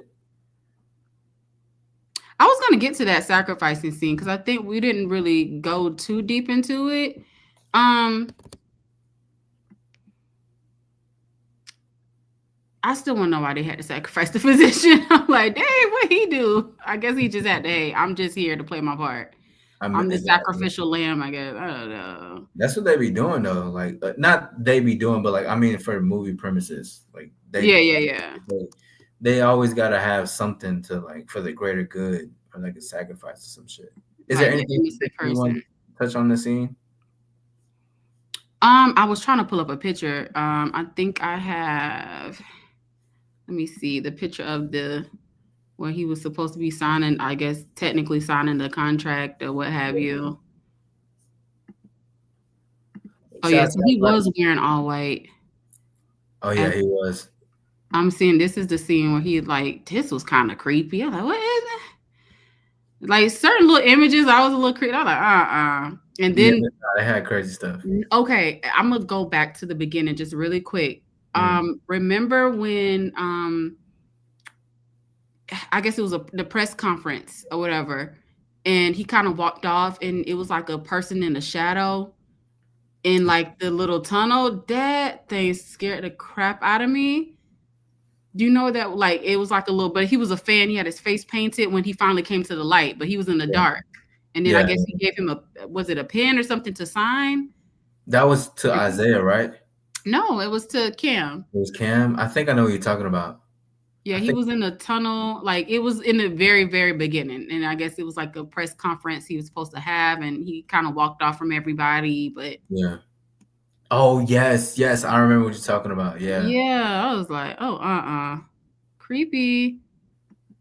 I was gonna get to that sacrificing scene because I think we didn't really go too deep into it. I still want to know why they had to sacrifice the physician. I'm like, dang, what he do? I guess he just had to, hey, I'm just here to play my part. I'm the sacrificial lamb, I guess. I don't know. That's what they be doing though. Like not they be doing, but like I mean for movie premises. Like they they always gotta have something to like for the greater good or like a sacrifice or some shit. Is there anything you want to touch on the scene? I was trying to pull up a picture. I think I have, let me see, the picture of where he was supposed to be signing, I guess technically signing the contract or what have you. Oh yeah, so he was wearing all white. Oh yeah, he was. I'm seeing this is the scene where he like, this was kind of creepy. I'm like, what is it? Like certain little images, I was a little creepy. I was like, and then they had crazy stuff. Okay, I'm gonna go back to the beginning just really quick. Remember when I guess it was the press conference or whatever, and he kind of walked off, and it was like a person in the shadow in like the little tunnel. That thing scared the crap out of me. Do you know that, like, it was like a little, but he was a fan. He had his face painted when he finally came to the light, but he was in the dark. And then I guess he gave him was it a pen or something to sign? That was to Isaiah, right? No, it was to Cam. It was Cam. I think I know what you're talking about. Yeah, I he think was in a tunnel. Like it was in the very, very beginning. And I guess it was like a press conference he was supposed to have, and he kind of walked off from everybody. But yeah. Oh yes, yes, I remember what you're talking about. Yeah. yeah, I was like, oh, creepy.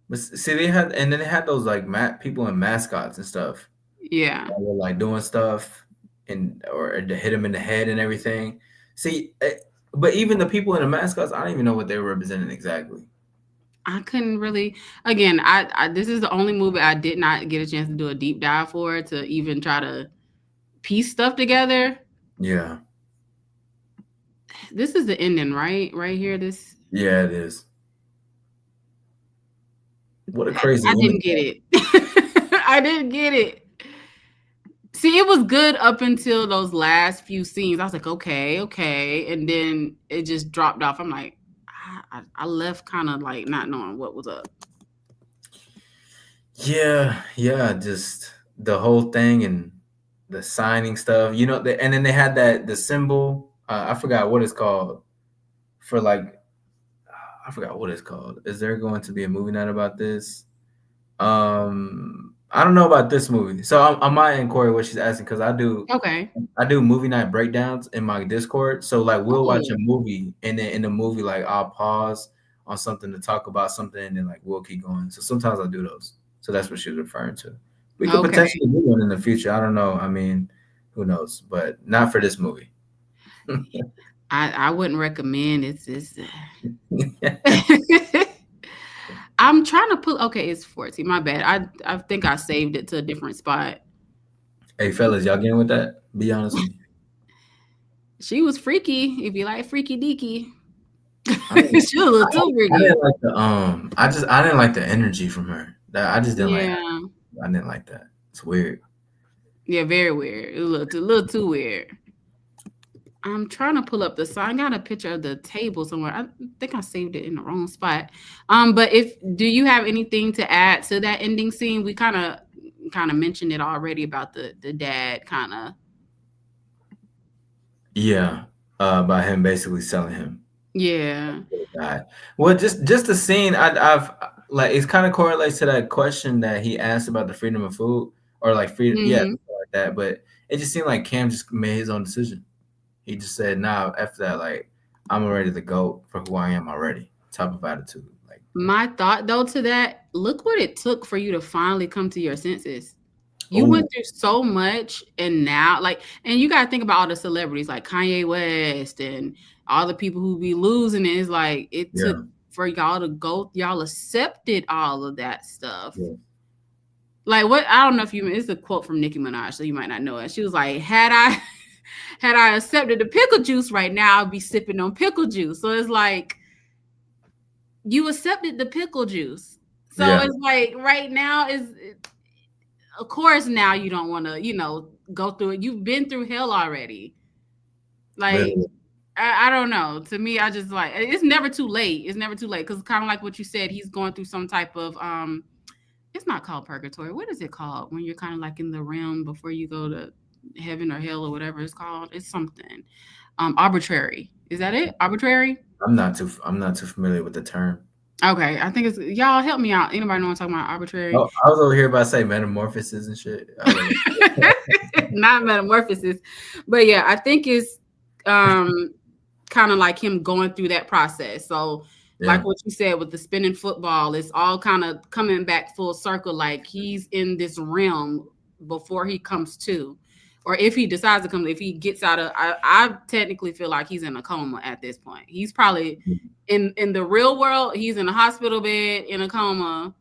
But see, they had, and then they had those like people in mascots and stuff. Yeah. That were like doing stuff and or to hit him in the head and everything. See, but even the people in the mascots, I don't even know what they were representing exactly. I couldn't really. Again, I this is the only movie I did not get a chance to do a deep dive for, to even try to piece stuff together. Yeah. This is the ending, right? Right here. This. Yeah, it is. What a crazy I didn't ending. get it. I didn't get it. See, it was good up until those last few scenes. I was like, okay, and then it just dropped off. I'm like, I left kind of like not knowing what was up. Yeah, just the whole thing and the signing stuff, and then they had the symbol. I forgot what it's called for like. I forgot what it's called. Is there going to be a movie night about this? I don't know about this movie. So I'm my inquiry what she's asking, because I do movie night breakdowns in my Discord. So like we'll watch a movie, and then in the movie like I'll pause on something to talk about something, and then like we'll keep going. So sometimes I do those. So that's what she was referring to. We could potentially do one in the future. I don't know. I mean, who knows? But not for this movie. I wouldn't recommend. It's I'm trying to put. Okay, it's 14. My bad. I think I saved it to a different spot. Hey fellas, y'all getting with that? Be honest with me. She was freaky. If you like freaky deaky. She was a little too freaky. I didn't like I didn't like the energy from her. I just didn't like. I didn't like that. It's weird. Yeah, very weird. A little too weird. I'm trying to pull up the sign. I got a picture of the table somewhere. I think I saved it in the wrong spot. But do you have anything to add to that ending scene? We kind of mentioned it already about the dad kind of. Yeah, by him basically selling him. Yeah. Well, just the scene. I've like it kind of correlates to that question that he asked about the freedom of food, or like freedom, like that. But it just seemed like Cam just made his own decision. He just said, "Nah, after that, like I'm ready to go for who I am already." Type of attitude. Like my thought though to that, look what it took for you to finally come to your senses. You went through so much, and now and you gotta think about all the celebrities like Kanye West and all the people who be losing it. Is like it took for y'all to go. Y'all accepted all of that stuff. Yeah. Like what? I don't know if it's a quote from Nicki Minaj, so you might not know it. She was like, "Had I accepted the pickle juice right now, I'd be sipping on pickle juice." So it's like you accepted the pickle juice. So it's like right now of course now you don't want to, go through it. You've been through hell already. Like, I don't know. To me, I just like, it's never too late. It's never too late. Because kind of like what you said, he's going through some type of, it's not called purgatory. What is it called when you're kind of like in the realm before you go to heaven or hell or whatever it's called? It's something. Arbitrary. Is that it? Arbitrary? I'm not too familiar with the term. Okay, I think it's y'all help me out. Anybody know what I'm talking about? Arbitrary. Oh, I was over here about to say metamorphosis and shit. Not metamorphosis, but yeah, I think it's kind of like him going through that process. So like what you said with the spinning football, it's all kind of coming back full circle. Like he's in this realm before he comes to. Or if he decides to come, if he gets out of, I technically feel like he's in a coma at this point. He's probably in the real world. He's in a hospital bed in a coma,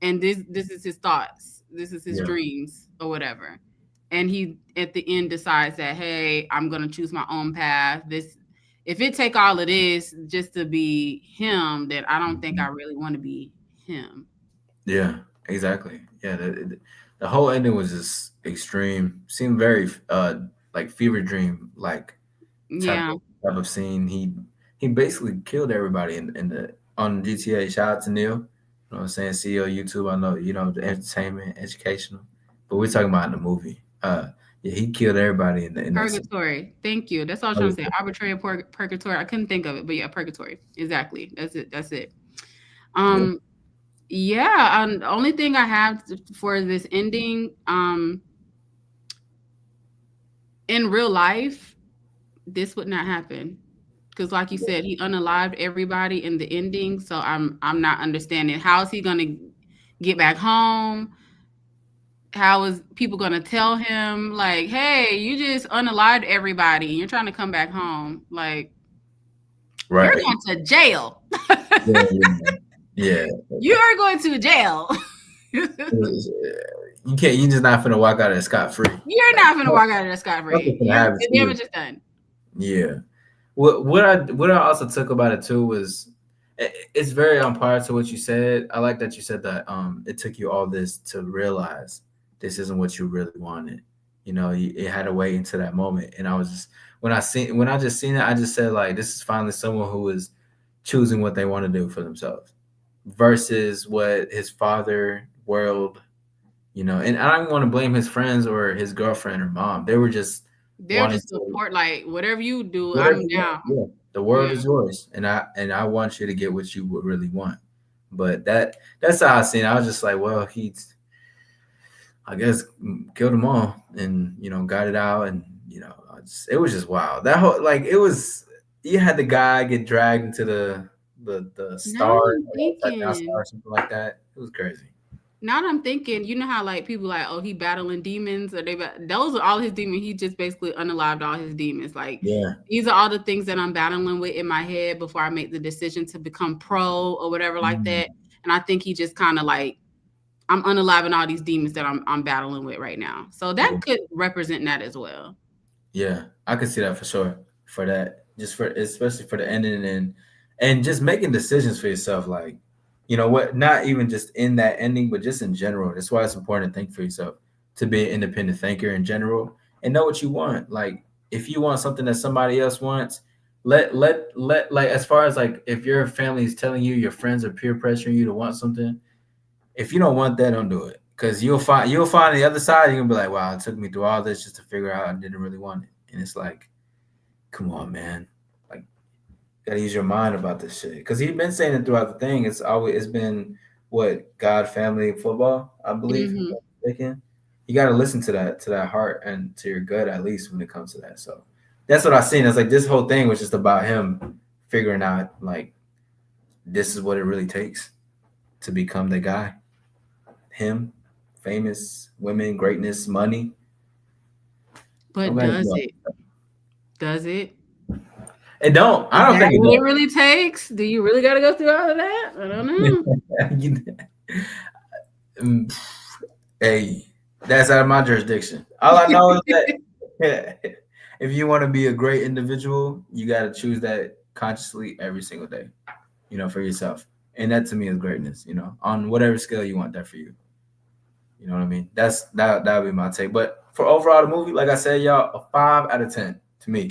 and this is his thoughts. This is his dreams or whatever. And he at the end decides that, hey, I'm gonna choose my own path. If it take all of this just to be him, then I don't think I really want to be him. Yeah, exactly. Yeah, the whole ending was just extreme. Seemed very like fever dream like type of scene. He basically killed everybody on GTA. Shout out to Neil. You know what I'm saying? CEO YouTube. I know the entertainment, educational, but we're talking about in the movie. He killed everybody in purgatory. Thank you. That's all I was trying to say. Arbitrary purgatory. I couldn't think of it, but yeah, purgatory. Exactly. That's it. Yeah, the only thing I have for this ending, in real life, this would not happen. Because like you said, he unalived everybody in the ending. So I'm not understanding, how is he gonna get back home? How is people gonna tell him, like, hey, you just unalived everybody and you're trying to come back home? Like, you're Right. going to jail. Yeah. You are going to jail. You can't. You just not finna walk out of scot free. You're not gonna walk out of there scot free. The damage is done. Yeah. What I also took about it too was it's very on par to what you said. I like that you said that it took you all this to realize this isn't what you really wanted. You know, it had to wait into that moment. And I was just when I just seen it, I just said like this is finally someone who is choosing what they want to do for themselves versus what his father world, you know, and I don't want to blame his friends or his girlfriend or mom. They were just They're just support, like, whatever you do, whatever I'm down. yeah, the world is yours, and I want you to get what you would really want. But that's how I seen it. I was just like, well, he's, I guess, killed them all, and you know, got it out, and you know, it was just wild. That whole like it was. You had the guy get dragged into the star, or something like that. It was crazy. Now that I'm thinking, you know how like people like, oh, he battling demons, or those are all his demons. He just basically unalived all his demons. Like, these are all the things that I'm battling with in my head before I make the decision to become pro or whatever like that. And I think he just kind of like, I'm unaliving all these demons that I'm battling with right now. So that could represent that as well. Yeah, I could see that for sure. For that, just for especially for the ending and just making decisions for yourself, like, you know what, not even just in that ending, but just in general. That's why it's important to think for yourself, to be an independent thinker in general, and know what you want. Like, if you want something that somebody else wants, let like, as far as like, if your family is telling you, your friends are peer pressuring you to want something, if you don't want that, don't do it. Because you'll find the other side, you're gonna be like, wow, it took me through all this just to figure out I didn't really want it. And it's like, come on, man. Like, gotta use your mind about this shit. Because he's been saying it throughout the thing. It's been what, God, family, football, I believe. You gotta listen to that heart and to your gut, at least when it comes to that. So that's what I seen. It's like this whole thing was just about him figuring out like this is what it really takes to become the guy. Him, famous, women, greatness, money. But does it? Does it? It don't. I don't think it really takes. Do you really got to go through all of that? I don't know. Hey, that's out of my jurisdiction. All I know is that if you want to be a great individual, you got to choose that consciously every single day, you know, for yourself. And that to me is greatness, you know, on whatever scale you want that for you. You know what I mean? That would be my take. But for overall the movie, like I said, y'all, a 5 out of 10 to me.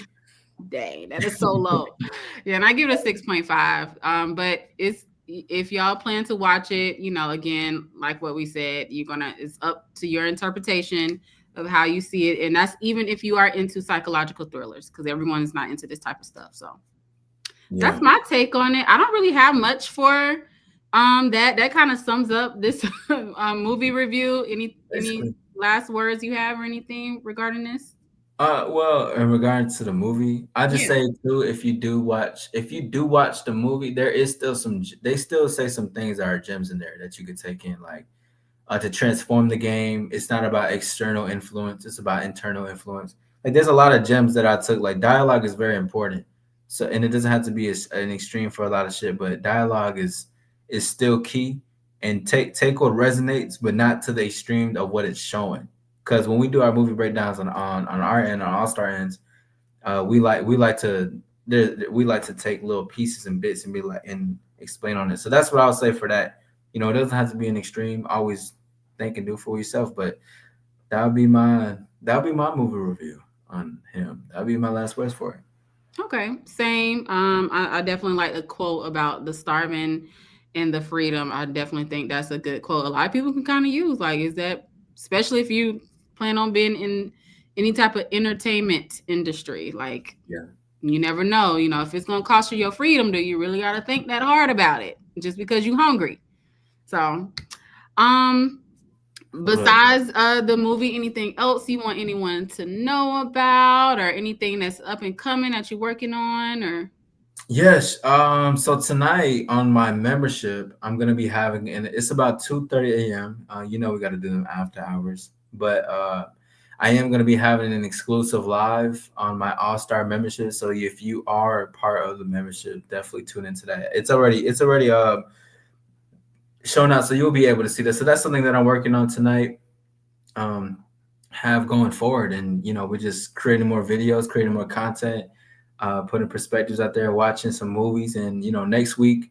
Dang, that is so low. Yeah, and I give it a 6.5. But if y'all plan to watch it, you know, again, like what we said, it's up to your interpretation of how you see it. And that's even if you are into psychological thrillers, because everyone is not into this type of stuff. So that's my take on it. I don't really have much for that kind of sums up this movie review. Any last words you have or anything regarding this? Well, in regards to the movie, I just say too, if you do watch the movie, there is still they still say some things that are gems in there that you could take in, like to transform the game. It's not about external influence, it's about internal influence. Like, there's a lot of gems that I took. Like, dialogue is very important. So, and it doesn't have to be an extreme for a lot of shit, but dialogue is still key. And take what resonates, but not to the extreme of what it's showing. Because when we do our movie breakdowns on our end, on All Star ends, we like to take little pieces and bits and be like and explain on it. So that's what I would say for that. You know, it doesn't have to be an extreme. Always think and do for yourself. But that'll be my movie review on him. That'll be my last words for it. Okay, same. I definitely like the quote about the starving and the freedom. I definitely think that's a good quote. A lot of people can kind of use, like, is that, especially if you plan on being in any type of entertainment industry, like, you never know, you know, if it's going to cost you your freedom, do you really got to think that hard about it? just because you hungry. So, besides the movie, anything else you want anyone to know about, or anything that's up and coming that you're working on, or? Yes. So tonight on my membership, I'm gonna be having, and it's about 2:30 a.m. You know, we got to do them after hours, but I am gonna be having an exclusive live on my All Star membership. So if you are part of the membership, definitely tune into that. It's already shown out, so you'll be able to see that. So that's something that I'm working on tonight. Have going forward, and we're just creating more videos, creating more content, putting perspectives out there, watching some movies, and next week,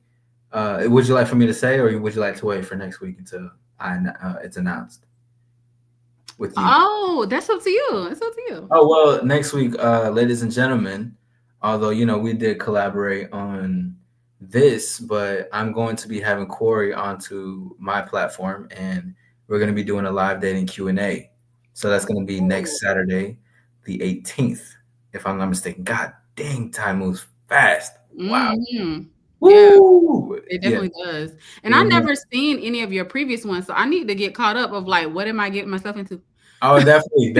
would you like for me to say, or would you like to wait for next week until it's announced with you? Oh, that's up to you. It's up to you. Oh well, next week, ladies and gentlemen, although we did collaborate on this, but I'm going to be having Corey onto my platform, and we're going to be doing a live dating Q&A. So that's going to be next Saturday, the 18th, if I'm not mistaken. God dang, time moves fast. Wow. Mm-hmm. Woo! Yeah, it definitely does. And I've never seen any of your previous ones, so I need to get caught up of like, what am I getting myself into? Oh, definitely.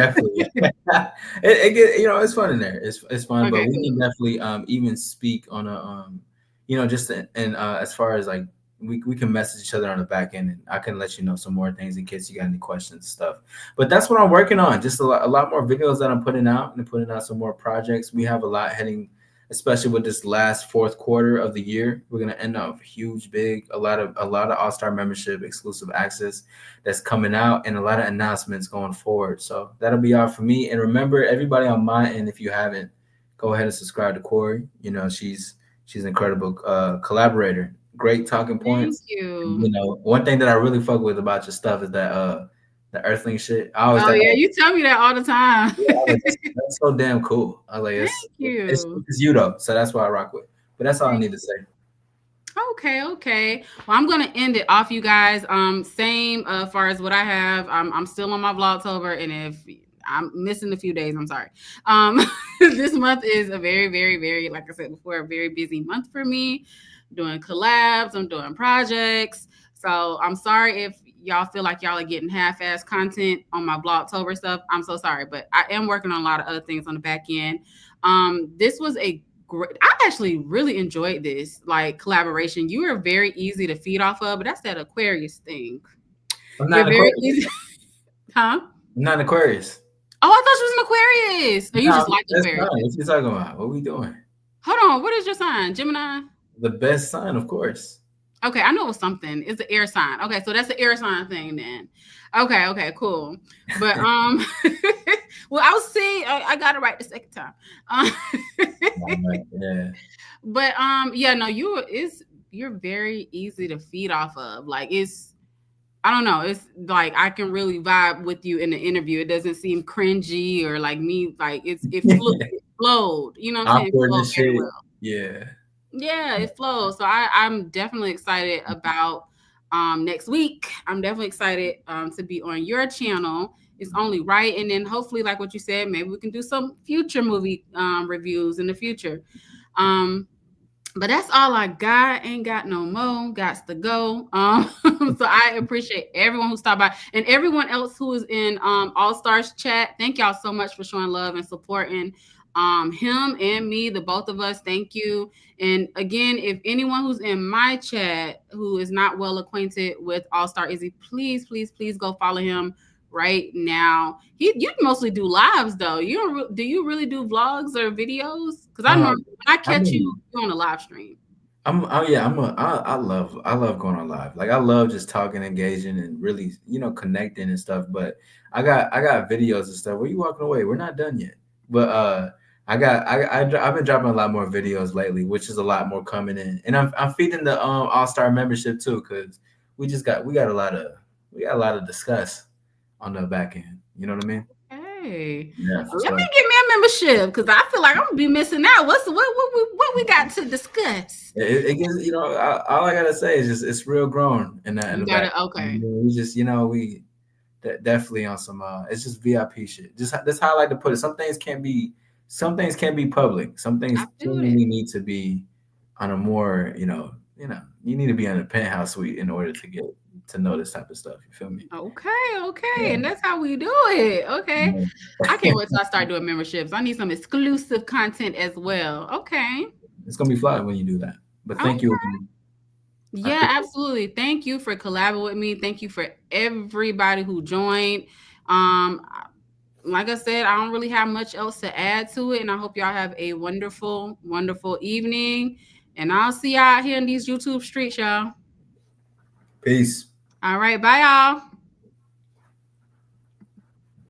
It's fun in there. It's fun, Okay, but we can definitely even speak on a just and as far as like we can message each other on the back end, and I can let you know some more things in case you got any questions and stuff. But that's what I'm working on. Just a lot more videos that I'm putting out, and putting out some more projects. We have a lot heading, especially with this last fourth quarter of the year. We're gonna end up a lot of All-Star membership exclusive access that's coming out, and a lot of announcements going forward. So that'll be all for me. And remember, everybody on my end, if you haven't, go ahead and subscribe to Corey. She's an incredible collaborator. Great talking points. Thank you. One thing that I really fuck with about your stuff is that the Earthling shit. You tell me that all the time. That's so damn cool. I was like, Thank you. It's you though, so that's what I rock with. But that's all I need to say. Okay. Well, I'm gonna end it off, you guys. Same as far as what I have. I'm still on my Vlogtober, and if I'm missing a few days, I'm sorry. This month is a very, very, very, like I said before, a very busy month for me. Doing collabs, I'm doing projects. So I'm sorry if y'all feel like y'all are getting half-ass content on my Vlogtober stuff. I'm so sorry, but I am working on a lot of other things on the back end. This was I actually really enjoyed this like collaboration. You are very easy to feed off of, but that's that Aquarius thing. I'm not very easy. Huh? I'm not an Aquarius. Oh, I thought you was an Aquarius. Or you just like Aquarius? What you talking about? What are we doing? Hold on. What is your sign? Gemini? The best sign, of course. Okay, I know it was something. It's an air sign. Okay, so that's the air sign thing then. Okay, cool. But well, I'll see. I got it right the second time. Yeah. But no, you're very easy to feed off of. Like I don't know. It's like I can really vibe with you in the interview. It doesn't seem cringy or like me. Like it flowed. You know what I'm saying? It flowed very well. Yeah, it flows. So I'm definitely excited about next week. I'm definitely excited to be on your channel. It's only right. And then hopefully, like what you said, maybe we can do some future movie reviews in the future. But that's all I got. Ain't got no more. Gots to go. So I appreciate everyone who stopped by and everyone else who is in All Stars chat. Thank y'all so much for showing love and supporting him and me, the both of us. Thank you. And again, if anyone who's in my chat who is not well acquainted with All Star Izzy, please go follow him right now. You mostly do lives though. Do you really do vlogs or videos? Because I know when I catch you on a live stream. I love going on live. Like I love just talking, engaging, and really connecting and stuff. But I got videos and stuff. Where you walking away? We're not done yet. But I've been dropping a lot more videos lately, which is a lot more coming in, and I'm feeding the All Star membership too, because we got a lot of discuss on the back end. You know what I mean? Hey, yeah, let me get me a membership because I feel like I'm gonna be missing out. What we got to discuss? It gets all I gotta say is just it's real grown in that. Okay. We just we definitely on some it's just VIP shit. Just that's how I like to put it. Some things can't be public. Some things really need to be on a more you know, you need to be in a penthouse suite in order to get to know this type of stuff. You feel me? Okay, Yeah. and that's how we do it. Okay, I can't wait till I start doing memberships. I need some exclusive content as well. Okay, It's gonna be fly when you do that. But thank you. yeah, absolutely. Thank you for collaborating with me. Thank you for everybody who joined. Like I said, I don't really have much else to add to it, and I hope y'all have a wonderful, wonderful evening. And I'll see y'all out here in these YouTube streets, y'all. Peace. All right, bye, y'all.